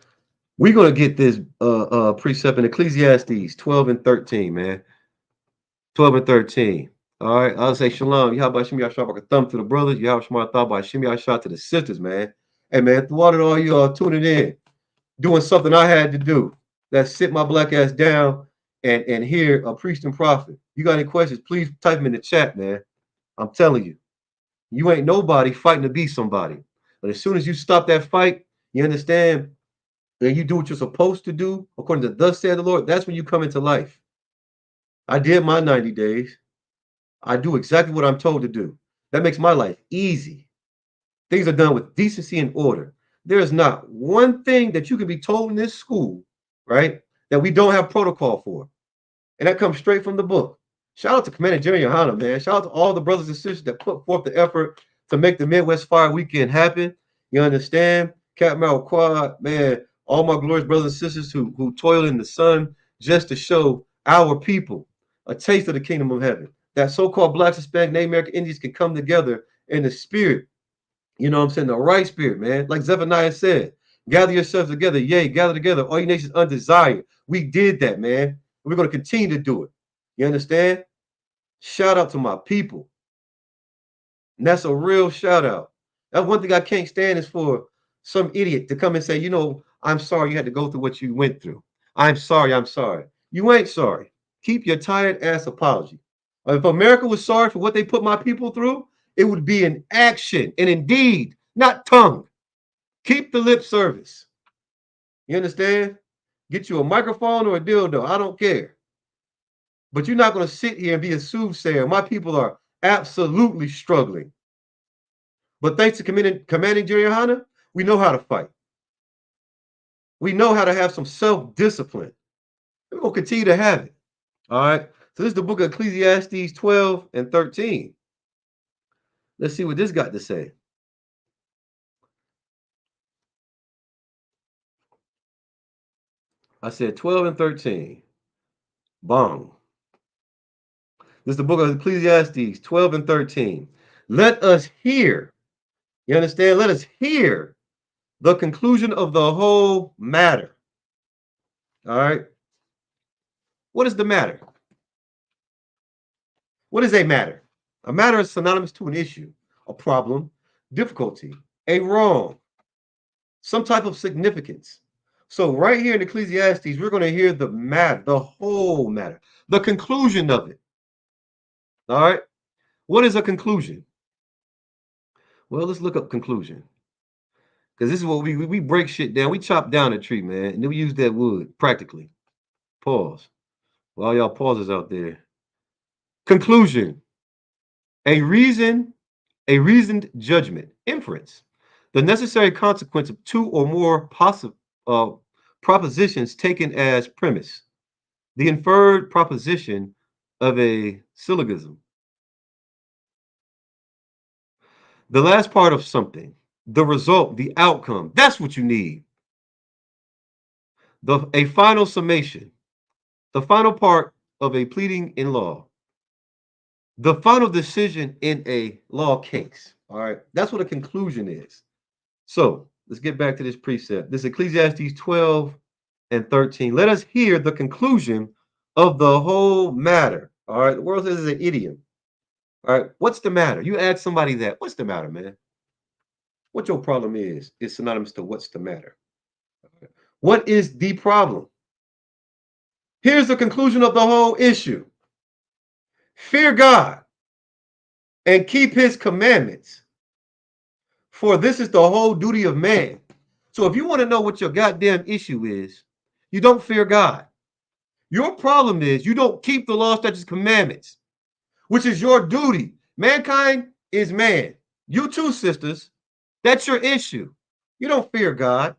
We're gonna get this precept in Ecclesiastes 12 and 13, man. 12 and 13. All right, I'll say shalom. Yahweh Shem Yahshua like a thumb to the brothers. Yahweh Shema Thah by Shem Yahshua to the sisters, man. Hey, man, throughout it all, you all tuning in, doing something I had to do. That sit my black ass down and hear a priest and prophet. You got any questions, please type them in the chat, man. I'm telling you, you ain't nobody fighting to be somebody. But as soon as you stop that fight, you understand, and you do what you're supposed to do, according to thus said the Lord, that's when you come into life. I did my 90 days. I do exactly what I'm told to do. That makes my life easy. Things are done with decency and order. There is not one thing that you can be told in this school, right, that we don't have protocol for. And that comes straight from the book. Shout out to Commander Jerry Yohana, man. Shout out to all the brothers and sisters that put forth the effort to make the Midwest Fire Weekend happen. You understand? Cap Marrow Quad, man, all my glorious brothers and sisters who toil in the sun just to show our people a taste of the kingdom of heaven. That so-called Black, Hispanic, Native American Indians can come together in the spirit. You know what I'm saying? The right spirit, man. Like Zephaniah said, gather yourselves together. Yea, gather together. All you nations undesired. We did that, man. We're going to continue to do it. You understand? Shout out to my people. And that's a real shout out. That's one thing I can't stand is for some idiot to come and say, I'm sorry you had to go through what you went through. I'm sorry. I'm sorry. You ain't sorry. Keep your tired ass apology. If America was sorry for what they put my people through, it would be an action and indeed, not tongue. Keep the lip service. You understand? Get you a microphone or a dildo. I don't care. But you're not going to sit here and be a soothsayer. My people are absolutely struggling. But thanks to commanding Jerry Yohana, we know how to fight. We know how to have some self-discipline. We're going to continue to have it. All right. So this is the book of Ecclesiastes 12 and 13. Let's see what this got to say. I said 12 and 13. Bong. This is the book of Ecclesiastes 12 and 13. Let us hear. You understand? Let us hear the conclusion of the whole matter. All right. What is the matter? What is a matter? A matter is synonymous to an issue, a problem, difficulty, a wrong, some type of significance. So right here in Ecclesiastes, we're going to hear the matter, the whole matter, the conclusion of it. All right. What is a conclusion? Well, let's look up conclusion. Because this is what we break shit down. We chop down a tree, man, and then we use that wood practically. Pause. Well, all y'all pauses out there. Conclusion. A reason, a reasoned judgment, inference, the necessary consequence of two or more possible propositions taken as premise, the inferred proposition of a syllogism, the last part of something, the result, the outcome. That's what you need. A final summation, the final part of a pleading in law, the final decision in a law case. All right, that's what a conclusion is. So let's get back to this precept. This Ecclesiastes 12 and 13. Let us hear the conclusion of the whole matter. All right, the world says it's an idiom. All right, what's the matter? You ask somebody that, what's the matter, man? What your problem is synonymous to what's the matter. What is the problem? Here's the conclusion of the whole issue. Fear God and keep his commandments, for this is the whole duty of man. So if you want to know what your goddamn issue is, you don't fear God. Your problem is you don't keep the law, statutes, commandments, which is your duty. Mankind is man. You too, sisters. That's your issue. You don't fear God.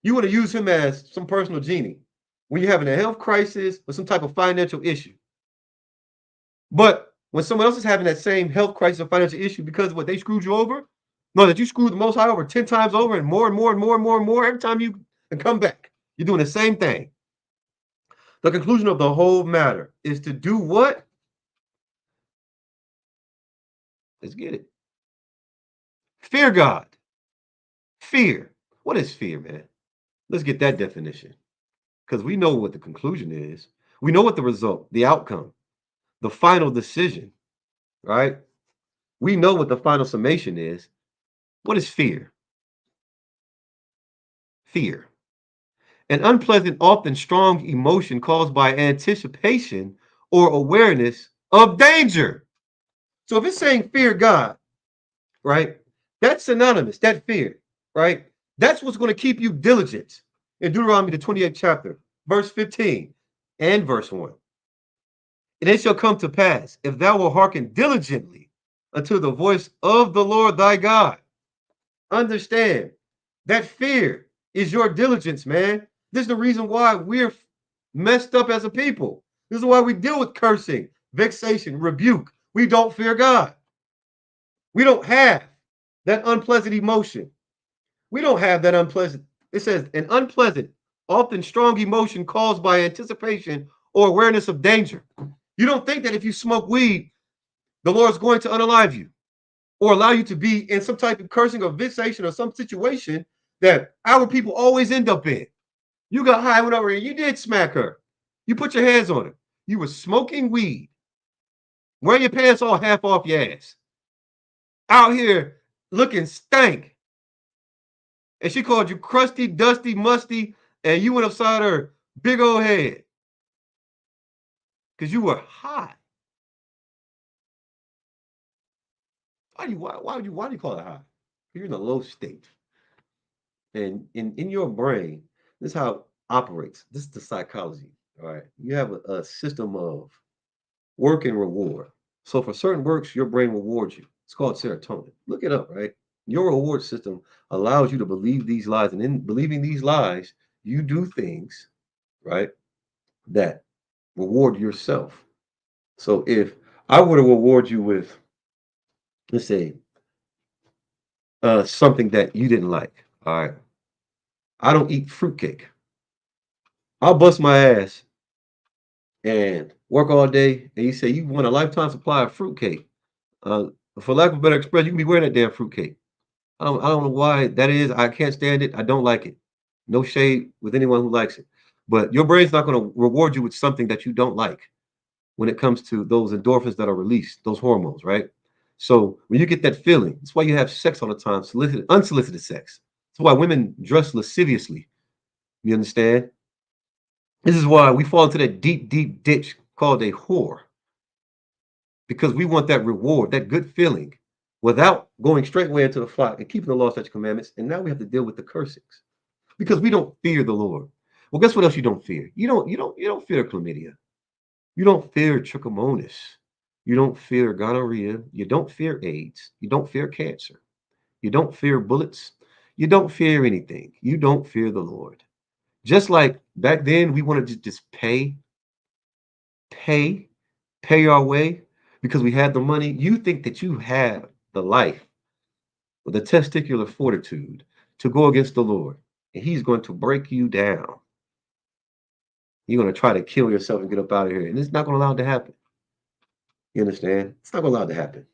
You want to use him as some personal genie when you're having a health crisis or some type of financial issue. But when someone else is having that same health crisis or financial issue because of what they screwed you over, know that you screwed the Most High over 10 times over and more and more and more and more and more every time you come back. You're doing the same thing. The conclusion of the whole matter is to do what? Let's get it. Fear God. Fear. What is fear, man? Let's get that definition. Because we know what the conclusion is. We know what the result, the outcome, the final decision, right? We know what the final summation is. What is fear? Fear. An unpleasant, often strong emotion caused by anticipation or awareness of danger. So if it's saying fear God, right? That's synonymous, that fear, right? That's what's going to keep you diligent. In Deuteronomy, the 28th chapter, verse 15 and verse 1. And it shall come to pass, if thou wilt hearken diligently unto the voice of the Lord thy God. Understand that fear is your diligence, man. This is the reason why we're messed up as a people. This is why we deal with cursing, vexation, rebuke. We don't fear God. We don't have that unpleasant emotion. We don't have that unpleasant. It says an unpleasant, often strong emotion caused by anticipation or awareness of danger. You don't think that if you smoke weed, the Lord's going to unalive you or allow you to be in some type of cursing or vexation or some situation that our people always end up in. You got high, went over and you did smack her. You put your hands on her. You were smoking weed, wearing your pants all half off your ass, out here looking stank. And she called you crusty, dusty, musty, and you went upside her big old head because you were high. Why do you call it high? You're in a low state. And in your brain, this is how it operates. This is the psychology. All right. You have a system of work and reward. So for certain works, your brain rewards you. It's called serotonin. Look it up, right? Your reward system allows you to believe these lies. And in believing these lies, you do things, right, that reward yourself. So if I were to reward you with, let's say, something that you didn't like, all right, I don't eat fruitcake. I'll bust my ass and work all day, and you say you want a lifetime supply of fruitcake. Uh, for lack of a better expression, you can be wearing that damn fruitcake. I don't know why that is. I can't stand it. I don't like it. No shade with anyone who likes it. But your brain's not going to reward you with something that you don't like. when it comes to those endorphins that are released, those hormones, right? So when you get that feeling, that's why you have sex all the time, solicited, unsolicited sex. That's why women dress lasciviously. You understand? This is why we fall into that deep, deep ditch called a whore, because we want that reward, that good feeling, without going straight away into the flock and keeping the law, statutes, commandments. And now we have to deal with the cursings because we don't fear the Lord. Well, guess what else you don't fear? You don't fear chlamydia. You don't fear trichomonas. You don't fear gonorrhea. You don't fear AIDS. You don't fear cancer. You don't fear bullets. You don't fear anything. You don't fear the Lord. Just like back then, we wanted to just pay, pay our way because we had the money. You think that you have the life or the testicular fortitude to go against the Lord, and He's going to break you down. You're going to try to kill yourself and get up out of here, and it's not going to allow it to happen. You understand? It's not going to allow it to happen.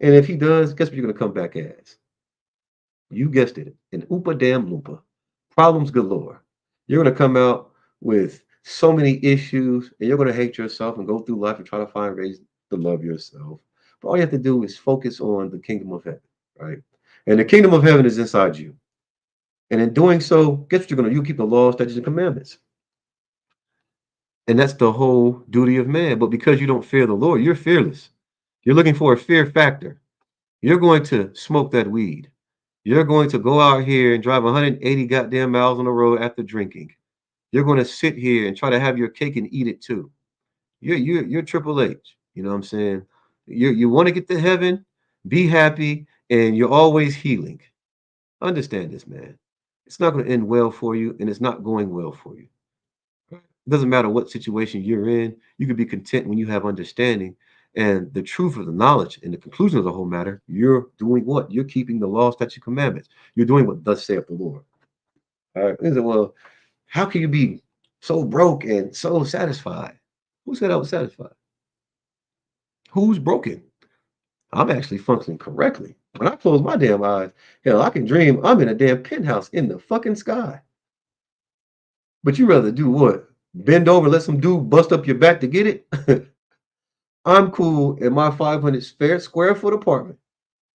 And if He does, guess what you're going to come back as? You guessed it, an oopa damn loompa. Problems galore. You're going to come out with so many issues, and you're going to hate yourself and go through life and try to find reasons to love yourself. But all you have to do is focus on the kingdom of heaven, right? And the kingdom of heaven is inside you. And in doing so, guess what you're going to do? You keep the laws, statutes, and commandments. And that's the whole duty of man. But because you don't fear the Lord, you're fearless. You're looking for a fear factor. You're going to smoke that weed. You're going to go out here and drive 180 goddamn miles on the road after drinking. You're going to sit here and try to have your cake and eat it too. You're Triple H. You know what I'm saying? You want to get to heaven, be happy, and you're always healing. Understand this, man. It's not going to end well for you, and it's not going well for you. It doesn't matter what situation you're in. You can be content when you have understanding and the truth of the knowledge and the conclusion of the whole matter. You're doing what? You're keeping the law, statutes, commandments. You're doing what thus saith the Lord. All right. He said, well, how can you be so broke and so satisfied? Who said I was satisfied? Who's broken? I'm actually functioning correctly. When I close my damn eyes, hell, I can dream I'm in a damn penthouse in the fucking sky. But you rather do what? Bend over, let some dude bust up your back to get it? I'm cool in my 500 square foot apartment.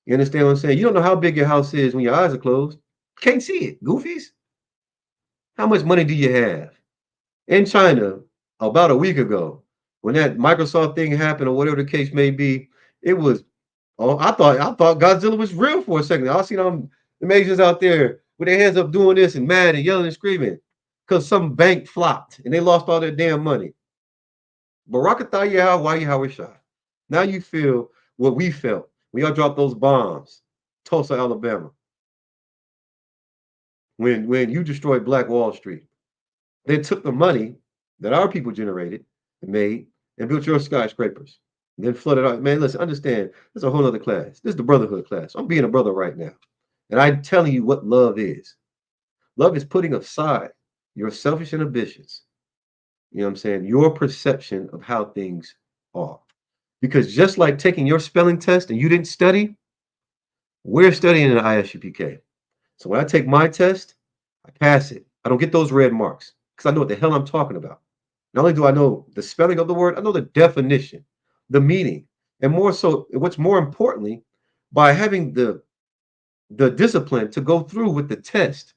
You understand what I'm saying? You don't know how big your house is when your eyes are closed. Can't see it, goofies. How much money do you have? In China, about a week ago, when that Microsoft thing happened or whatever the case may be, it was, oh, I thought Godzilla was real for a second. I seen them Asians out there with their hands up doing this and mad and yelling and screaming because some bank flopped and they lost all their damn money. Barakatah why you shot. Now you feel what we felt when y'all dropped those bombs, Tulsa, Alabama, when you destroyed Black Wall Street. They took the money that our people generated and made and built your skyscrapers. And then flooded out. Man, listen, understand, this is a whole other class. This is the brotherhood class. I'm being a brother right now. And I'm telling you what love is. Love is putting aside your selfish inhibitions. You know what I'm saying? Your perception of how things are. Because just like taking your spelling test and you didn't study, we're studying in the ISUPK. So when I take my test, I pass it. I don't get those red marks because I know what the hell I'm talking about. Not only do I know the spelling of the word, I know the definition, the meaning, and more so, what's more importantly, by having the discipline to go through with the test.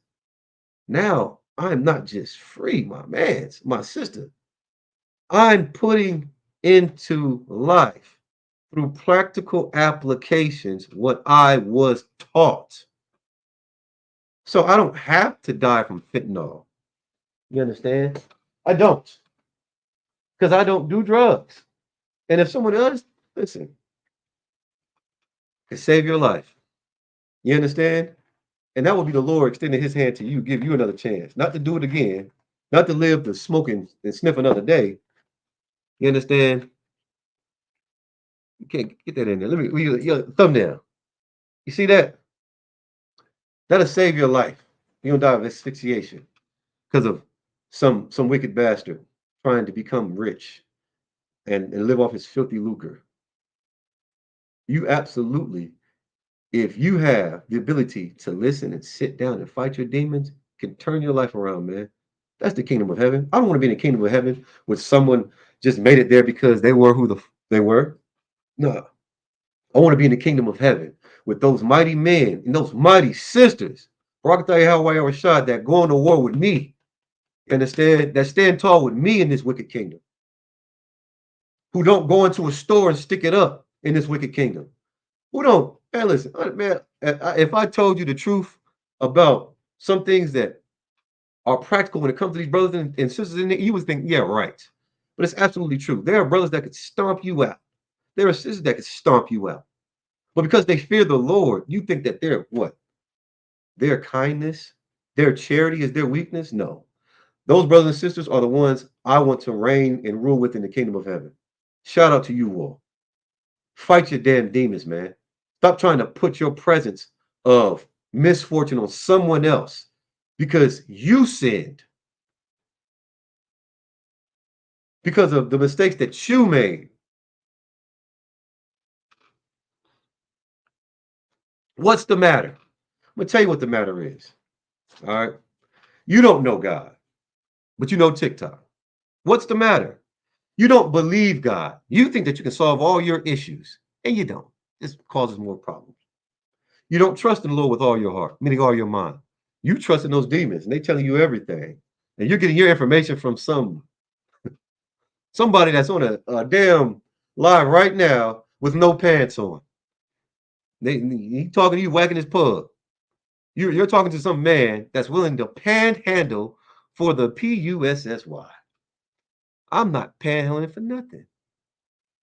Now I'm not just free, my man, my sister. I'm putting into life through practical applications what I was taught. So I don't have to die from fentanyl. You understand? I don't. Because I don't do drugs. And if someone else, listen, can save your life. You understand? And that would be the Lord extending his hand to you, give you another chance, not to do it again, not to live to smoke and sniff another day. You understand? You can't get that in there. Let me your thumbnail. You see that? That'll save your life. You don't die of asphyxiation because of some wicked bastard trying to become rich and live off his filthy lucre. You absolutely, if you have the ability to listen and sit down and fight your demons, can turn your life around, man. That's the kingdom of heaven. I don't want to be in the kingdom of heaven with someone just made it there because they were who they were. No, I want to be in the kingdom of heaven with those mighty men and those mighty sisters. Barakatah Yahweh Rashad that go on to war with me and that stand tall with me in this wicked kingdom. Who don't go into a store and stick it up in this wicked kingdom. Who don't, man, listen, man, if I told you the truth about some things that are practical when it comes to these brothers and sisters in there, you would think, yeah, right. But it's absolutely true. There are brothers that could stomp you out. There are sisters that could stomp you out. But because they fear the Lord, you think that their what? Their kindness, their charity is their weakness? No. Those brothers and sisters are the ones I want to reign and rule with in the kingdom of heaven. Shout out to you all. Fight your damn demons, man. Stop trying to put your presence of misfortune on someone else because you sinned, because of the mistakes that you made. What's the matter? I'm going to tell you what the matter is. All right. You don't know God, but you know TikTok. What's the matter? You don't believe God. You think that you can solve all your issues, and you don't. This causes more problems. You don't trust in the Lord with all your heart, meaning all your mind. You trust in those demons, and they telling you everything. And you're getting your information from somebody that's on a damn live right now with no pants on. He talking to you, whacking his pug. You're talking to some man that's willing to panhandle for the PUSSY. I'm not panhandling for nothing.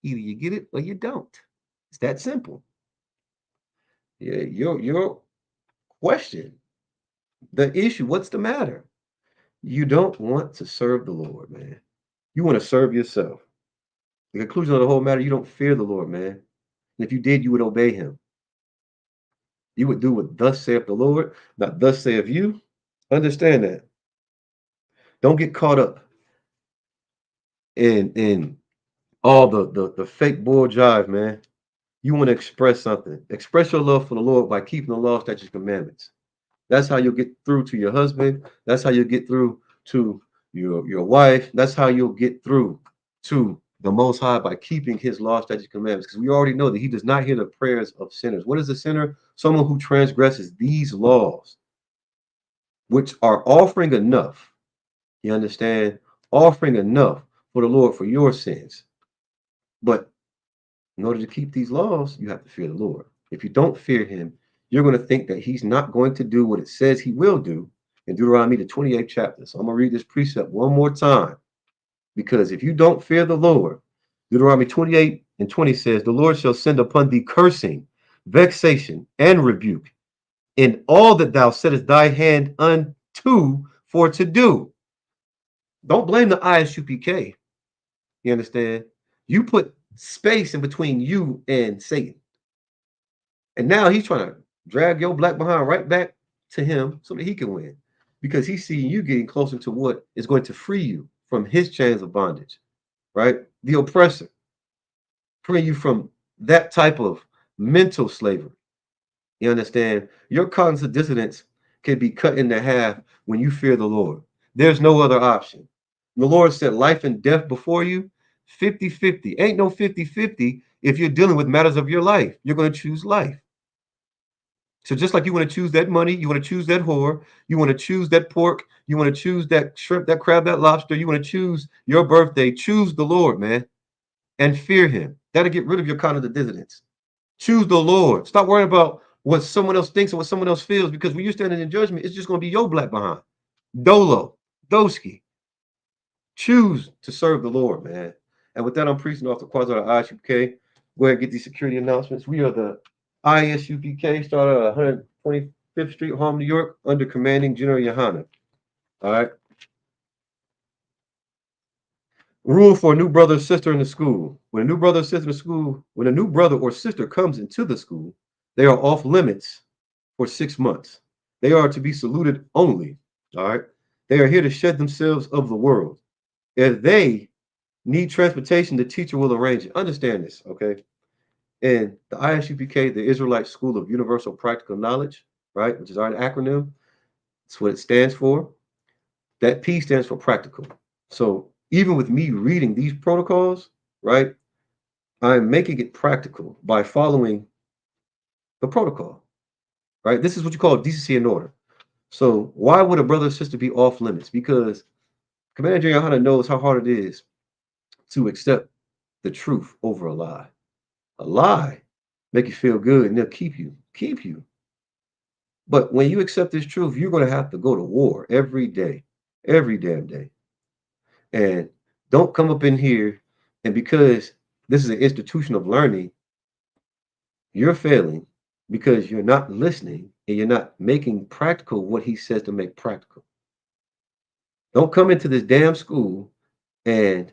Either you get it or you don't. It's that simple. Yeah, your question, the issue, what's the matter? You don't want to serve the Lord, man. You want to serve yourself. The conclusion of the whole matter, you don't fear the Lord, man. And if you did, you would obey him. You would do what thus saith the Lord, not thus saith you. Understand that. Don't get caught up in all the fake bull jive, man. You want to express something. Express your love for the Lord by keeping the law, statutes, commandments. That's how you'll get through to your husband. That's how you'll get through to your wife. That's how you'll get through to the Most High by keeping his law, statutes, commandments. Because we already know that he does not hear the prayers of sinners. What is a sinner? Someone who transgresses these laws, which are offering enough. You understand? Offering enough for the Lord for your sins. But in order to keep these laws, you have to fear the Lord. If you don't fear him, you're going to think that he's not going to do what it says he will do in Deuteronomy, the 28th chapter. So I'm going to read this precept one more time. Because if you don't fear the Lord, Deuteronomy 28 and 20 says, the Lord shall send upon thee cursing, vexation, and rebuke in all that thou settest thy hand unto for to do. Don't blame the ISUPK. You understand? You put space in between you and Satan. And now he's trying to drag your black behind right back to him so that he can win. Because he's seeing you getting closer to what is going to free you from his chains of bondage, right? The oppressor, free you from that type of mental slavery. You understand? Your cognitive dissonance can be cut into half when you fear the Lord. There's no other option. The Lord set life and death before you, 50-50. Ain't no 50-50 if you're dealing with matters of your life. You're going to choose life. So just like you want to choose that money, you want to choose that whore, you want to choose that pork, you want to choose that shrimp, that crab, that lobster, you want to choose your birthday, choose the Lord, man, and fear him. That'll get rid of your cognitive dissonance. Choose the Lord. Stop worrying about what someone else thinks and what someone else feels, because when you're standing in judgment, it's just going to be your black behind. Dolo, Doski. Choose to serve the Lord, man. And with that, I'm preaching off the quads of the ISUPK. Go ahead and get these security announcements. We are the ISUPK, started at 125th Street, Harlem, New York, under commanding General Yohana. All right. Rule for a new brother or sister in the school. When a new brother or sister in the school, when a new brother or sister comes into the school, they are off limits for 6 months. They are to be saluted only. All right. They are here to shed themselves of the world. If they need transportation, the teacher will arrange it. Understand this, okay? And the ISUPK, the Israelite School of Universal Practical Knowledge, right, which is our acronym, that's what it stands for. That P stands for practical. So Even with me reading these protocols, right, I'm making it practical by following the protocol, right? This is what you call decency and order. So why would a brother or sister be off limits? Because Commander General Hunter knows how hard it is to accept the truth over a lie. A lie make you feel good and they'll keep you. But when you accept this truth, you're going to have to go to war every damn day. And don't come up in here and because this is an institution of learning, you're failing because you're not listening and you're not making practical what he says to make practical. Don't come into this damn school and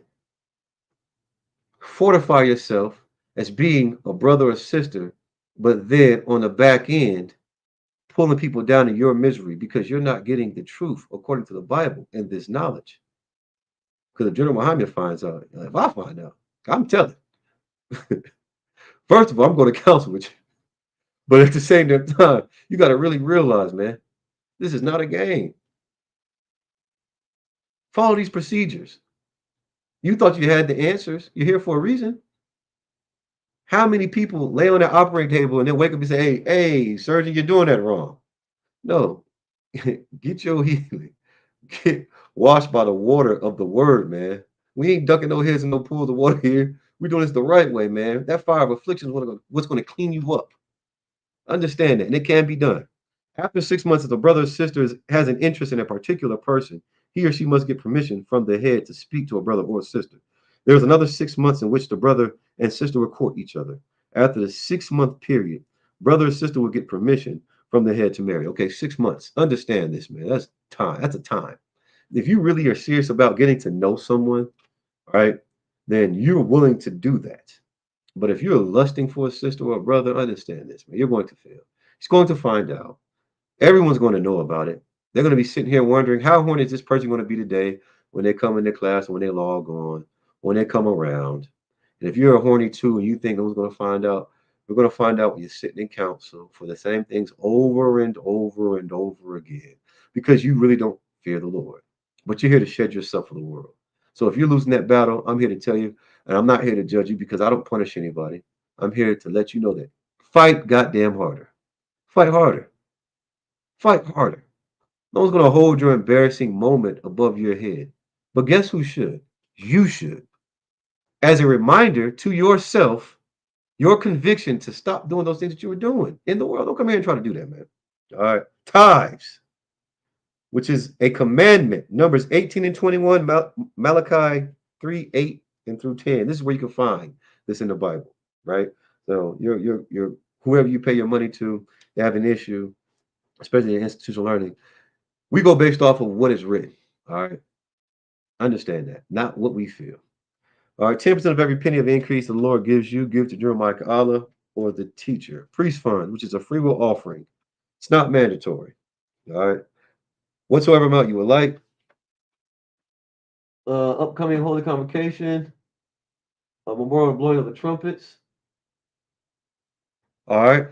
fortify yourself as being a brother or sister, but then on the back end, pulling people down in your misery because you're not getting the truth according to the Bible and this knowledge. Because if General Muhammad finds out, if I find out, I'm telling. First of all, I'm going to counsel with you. But at the same damn time, you got to really realize, man, this is not a game. Follow these procedures. You thought you had the answers. You're here for a reason. How many people lay on their operating table and then wake up and say, hey, surgeon, you're doing that wrong? No. Get your healing. Get washed by the water of the word, man. We ain't ducking no heads in no pools of water here. We're doing this the right way, man. That fire of affliction is what's going to clean you up. Understand that, and it can be done. After 6 months, if the brother or sister has an interest in a particular person, he or she must get permission from the head to speak to a brother or sister. There's another 6 months in which the brother and sister will court each other. After the 6 month period, brother or sister will get permission from the head to marry. Okay, 6 months. Understand this, man. That's time. That's a time. If you really are serious about getting to know someone, right, then you're willing to do that. But if you're lusting for a sister or a brother, understand this, man. You're going to fail. He's going to find out. Everyone's going to know about it. They're going to be sitting here wondering how horny is this person going to be today when they come into class, when they log on, when they come around. And if you're a horny too and you think I was going to find out, we're going to find out when you're sitting in council for the same things over and over and over again because you really don't fear the Lord. But you're here to shed yourself for the world. So if you're losing that battle, I'm here to tell you, and I'm not here to judge you because I don't punish anybody. I'm here to let you know that fight goddamn harder. Fight harder. Fight harder. No one's going to hold your embarrassing moment above your head. But guess who should? You should. As a reminder to yourself, your conviction to stop doing those things that you were doing in the world. Don't come here and try to do that, man. All right. Tithes, which is a commandment. Numbers 18 and 21, Malachi 3, 8 and through 10. This is where you can find this in the Bible, right? So you're whoever you pay your money to, they have an issue, especially in institutional learning. We go based off of what is written. All right. Understand that, not what we feel. All right. 10% of every penny of increase the Lord gives you, give to Jeremiah Allah or the teacher. Priest fund, which is a free will offering. It's not mandatory. All right. Whatsoever amount you would like. Upcoming holy convocation, a memorial blowing of the trumpets. All right.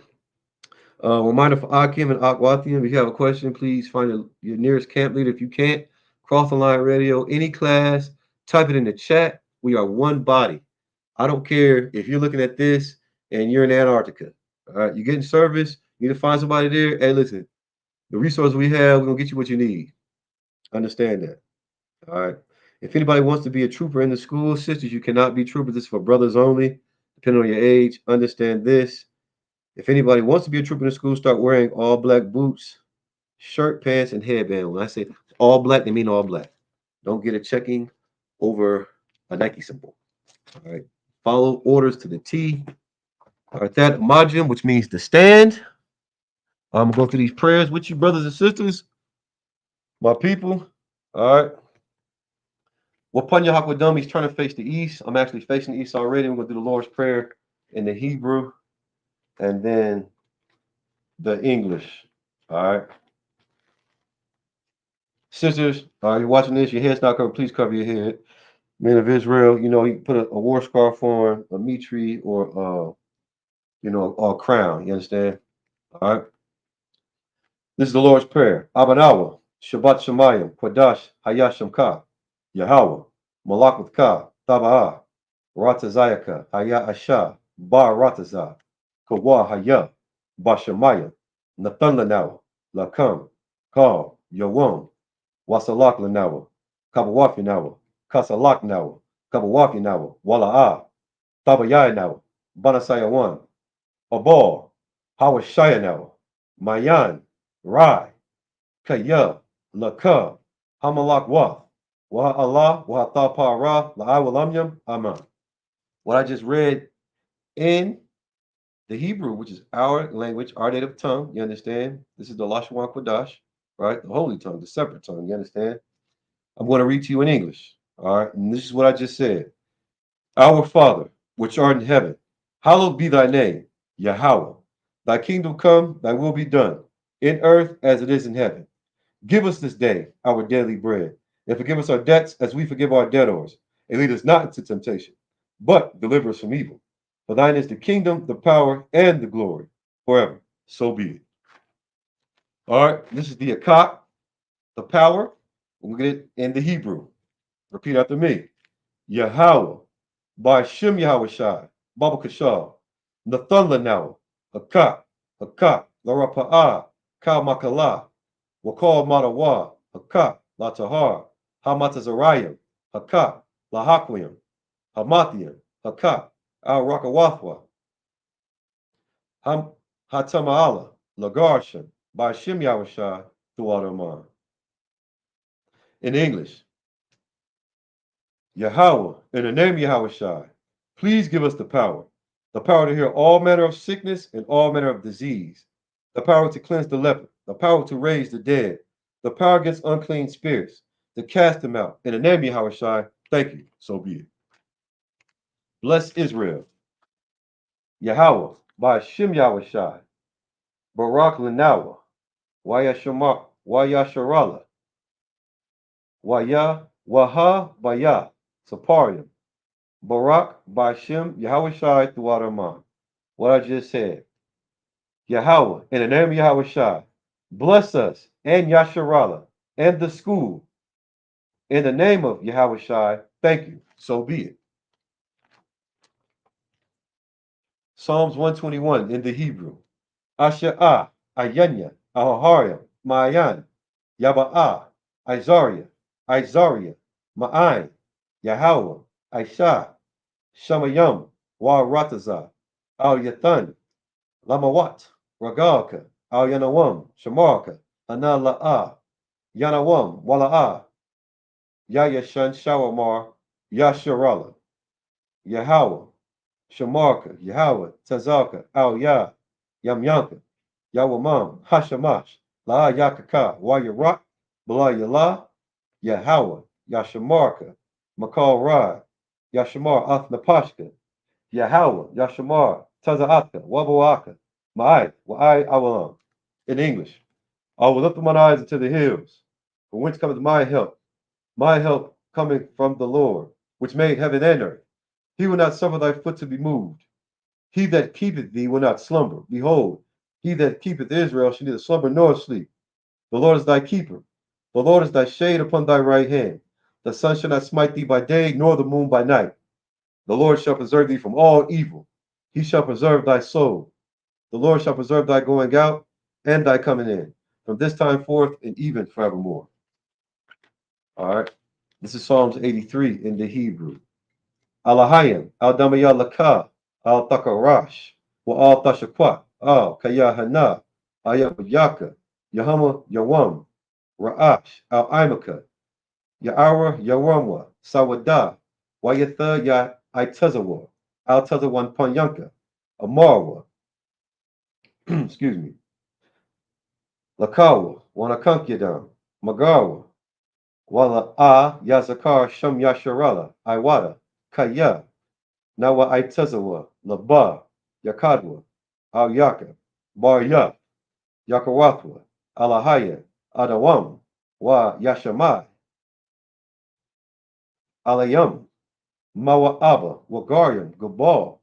Reminder for Akim and Akwathium, if you have a question, please find your nearest camp leader. If you can't, cross the line radio, any class, type it in the chat. We are one body. I don't care if you're looking at this and you're in Antarctica. All right. You're getting service. You need to find somebody there. Hey, listen, the resources we have, we're going to get you what you need. Understand that. All right. If anybody wants to be a trooper in the school, sisters, you cannot be troopers. This is for brothers only, depending on your age. Understand this. If anybody wants to be a trooper in the school, start wearing all black boots, shirt, pants, and headband. When I say all black, they mean all black. Don't get a checking over a Nike symbol. All right. Follow orders to the T. All right. That Majim, which means to stand. I'm going to go through these prayers with you, brothers and sisters, my people. All right. Wapanya Hakwadam, he's trying to face the east. I'm actually facing the east already. I'm going to do the Lord's Prayer in the Hebrew and then the English. All right. Sisters, you're watching this, your head's not covered, please cover your head. Men of Israel, you put a war scarf on, a mitri, or, or a crown. You understand? All right. This is the Lord's Prayer. Abanawa, Shabbat Shemayim, Kodash, Hayashemka, Yahweh. Malak with Ka, Taba'a, Ratazayaka, Haya Asha, Ba Rataza, Kawa Haya, Bashamaya, Nathan Lanawa, Lakam, Ka, Yawam, Wasalak Lanawa, Kabawafi Nawa, Kasalak Nawa, Kabawafi Nawa, Wala'a, Tabayai Nawa, Banasaya One, Abor, Hawashaya Nawa, Mayan, Rai, Kaya, Laka, Hamalak Wath, Waha Allah, Waha Thapa Ra, La'awalamyam, Aman. What I just read in the Hebrew, which is our language, our native tongue, you understand? This is the Lashwan Kodash, right? The holy tongue, the separate tongue, you understand? I'm going to read to you in English, all right? And this is what I just said. Our Father, which art in heaven, hallowed be thy name, Yahweh. Thy kingdom come, thy will be done, in earth as it is in heaven. Give us this day our daily bread, and forgive us our debts as we forgive our debtors. And lead us not into temptation, but deliver us from evil. For thine is the kingdom, the power, and the glory forever. So be it. All right, this is the Akak, the power. We'll get it in the Hebrew. Repeat after me. Yahweh, by Shem Yahweh Shai, Baba Kashal, Nathan Lanawa, Akak, Akak, Larapa'ah, Ka Makala, Wakal Matawa, Hakak, La Tahar, Hamatazarayim, Hakak, La Hakwim, Hamathiam, Hakak, Al Rakawathwa, Ham Hatamaala, Lagarshan, by Shem Yahushua, throughout Oman. In English, Yahweh, in the name of Yahushua, please give us the power to heal all manner of sickness and all manner of disease, the power to cleanse the leper, the power to raise the dead, the power against unclean spirits, to cast them out. In the name of Yahushua, thank you. So be it. Bless Israel. Yahweh, by Shem Yahushua, Barak Lanawa, Wayasharala, Waya, Waha, Baya, Saparium, Barak, by Shem Yahushua throughout Oman. What I just said. Yahweh, in the name of Yahushua, bless us and Yasharala and the school. In the name of Yahushua, thank you. So be it. Psalms 121 in the Hebrew. Asha'ah, Ayanya, Ahahariam, Ma'ayan, Yaba'ah, Isariah, Ma'ain, Yahweh, Aisha, Shamayam, Wa Rataza, Al Yathan, Lamawat, Ragalka, Al Yanawam, Shamarka, Anala'a, Yanawam, Wala'a, Yayashan Shawamar, Yasharala, Yahweh, Shamarka, Yahweh, Tazaka, Al Ya, Yamyanka, Yawamam, Hashamash, La Yakaka, Wayarak, Bala Yala, Yahweh, Yashamarka, Makal Ra, Yashamar Athnapashka, Yahweh, Yashamar, Tazaatka, Waboaka, Ma'ai, Wa'ai Awalam. In English, I will lift up my eyes into the hills, from whence cometh my help coming from the Lord, which made heaven and earth. He will not suffer thy foot to be moved. He that keepeth thee will not slumber. Behold, he that keepeth Israel shall neither slumber nor sleep. The Lord is thy keeper. The Lord is thy shade upon thy right hand. The sun shall not smite thee by day, nor the moon by night. The Lord shall preserve thee from all evil. He shall preserve thy soul. The Lord shall preserve thy going out and thy coming in, from this time forth and even forevermore. All right. This is Psalms 83 in the Hebrew. Alahayim, al damaya laka, al takarash, wa al tashakwa, al kayahana, ayabayaka, Yahama Yawam, Ra'ash, al imaka, Ya'ara Yaramwa, Sawada, Wayatha Ya Itazawa, al Tazawan Panyanka, Amarwa, excuse me, Lakawa, Wanakankyadam, Magawa, Wala A Yazakar Sham Yasharala, Iwata, Kaya, Nawa Itazawa, Laba, Yakadwa, Al Yaka, Bar Ya, Yakawathwa, Alahaya, Adawam, Wa Yashamai, Alayam, Mawa'aba, Wagariam, Gabal,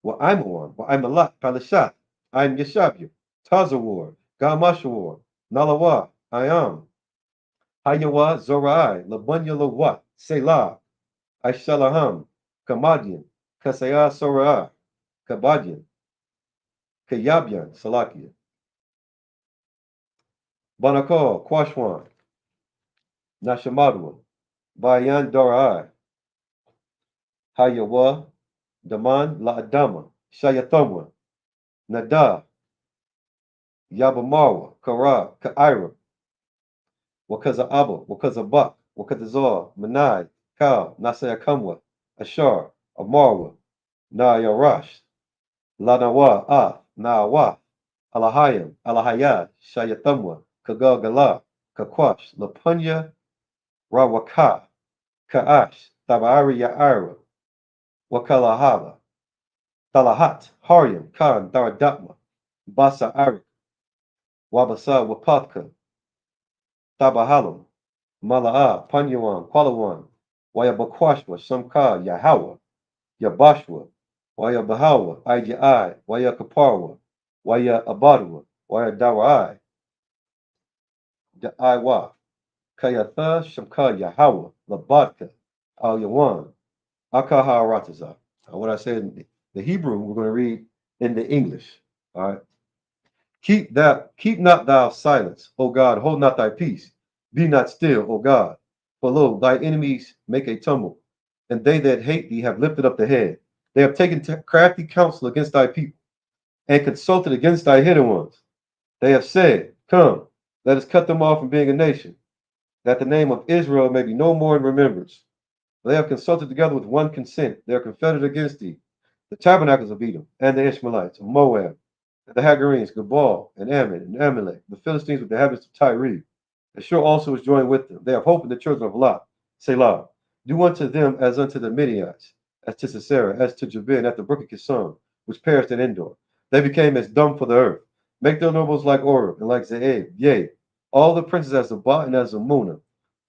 Wa'imawam, Wa'imalat, Palishat, I'm Yashabya, Tazawar, Gamashawar, Nalawa, Ayam, Hayawa, Zorai, Labunya Lawa, Selah, Aishalaham, Kamadian, Kasaya Sorah, Kabadian, Kayabian, Salakia, Banakor, Kwashwan, Nashamadwa, Bayan Dorai, Hayawa, Daman La Adama, Shayathamwa, Nada, Yabamarwa, Kara, Kaira, Wakaza Abba, Wakaza Bak, Wakaza Zor, Manai, Kal, Nasaya Kamwa, Ashar, Amarwa, Na Yarash, Lanawa, Nawa, Alahayim, Alahaya, Shayathamwa, Kagal Kakwash, Lapunya, Rawaka, Kaash, Tabari Yaira, Wakalahaba, Talahat, Haryam, Khan, Daradatma, Basa Arik, Wabasa Wapatka, Tabahalam, Mala'a, Panyawan, Palawan, Wayabakwashwa, Shamka, Yahawa, Yabashwa, Wayabahawa, Ijai, Wayakaparwa, Waya Abadwa, Waya Darai, Daiwa, Kayatha, Shamka, Yahawa, Labadka, Al Yawan, Akaha Rataza. What I said in the Hebrew, we're going to read in the English. All right. Keep not thou silence, O God, hold not thy peace. Be not still, O God. For lo, thy enemies make a tumult, and they that hate thee have lifted up the head. They have taken crafty counsel against thy people, and consulted against thy hidden ones. They have said, Come, let us cut them off from being a nation, that the name of Israel may be no more in remembrance. They have consulted together with one consent. They are confederate against thee. The tabernacles of Edom, and the Ishmaelites of Moab, and the Hagarenes, Gabal, and Ammon, and Amalek, the Philistines with the inhabitants of Tyre. Ashur also is joined with them. They have hope in the children of Lot. Selah. Do unto them as unto the Midianites, as to Sisera, as to Jabin at the brook of Kison, which perished in Endor. They became as dung for the earth. Make their nobles like Oreb and like Zeeb. Yea, all the princes as Zabah and as Amunah,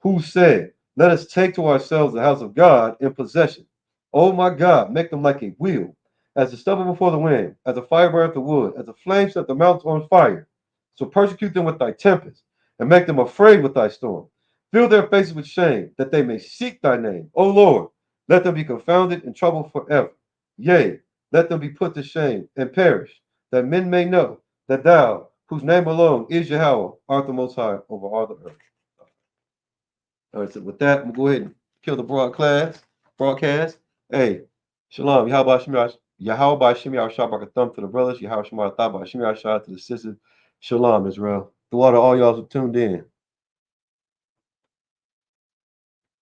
who said, Let us take to ourselves the house of God in possession. O my God, make them like a wheel, as the stubble before the wind, as a fire burneth the wood, as the flame set the mountains on fire. So persecute them with thy tempest, and make them afraid with thy storm. Fill their faces with shame, that they may seek thy name. O Lord, let them be confounded and troubled forever. Yea, let them be put to shame and perish, that men may know that thou, whose name alone is Yahweh, art the most high over all the earth. All right, so with that, I'm gonna go ahead and kill the broadcast. Hey, shalom. Yahweh Shemi Shabbat a thumb to the brothers. Yahweh Shema Thaba Shemi Shah to the sisters. Shalom, Israel. The water, all y'all who tuned in.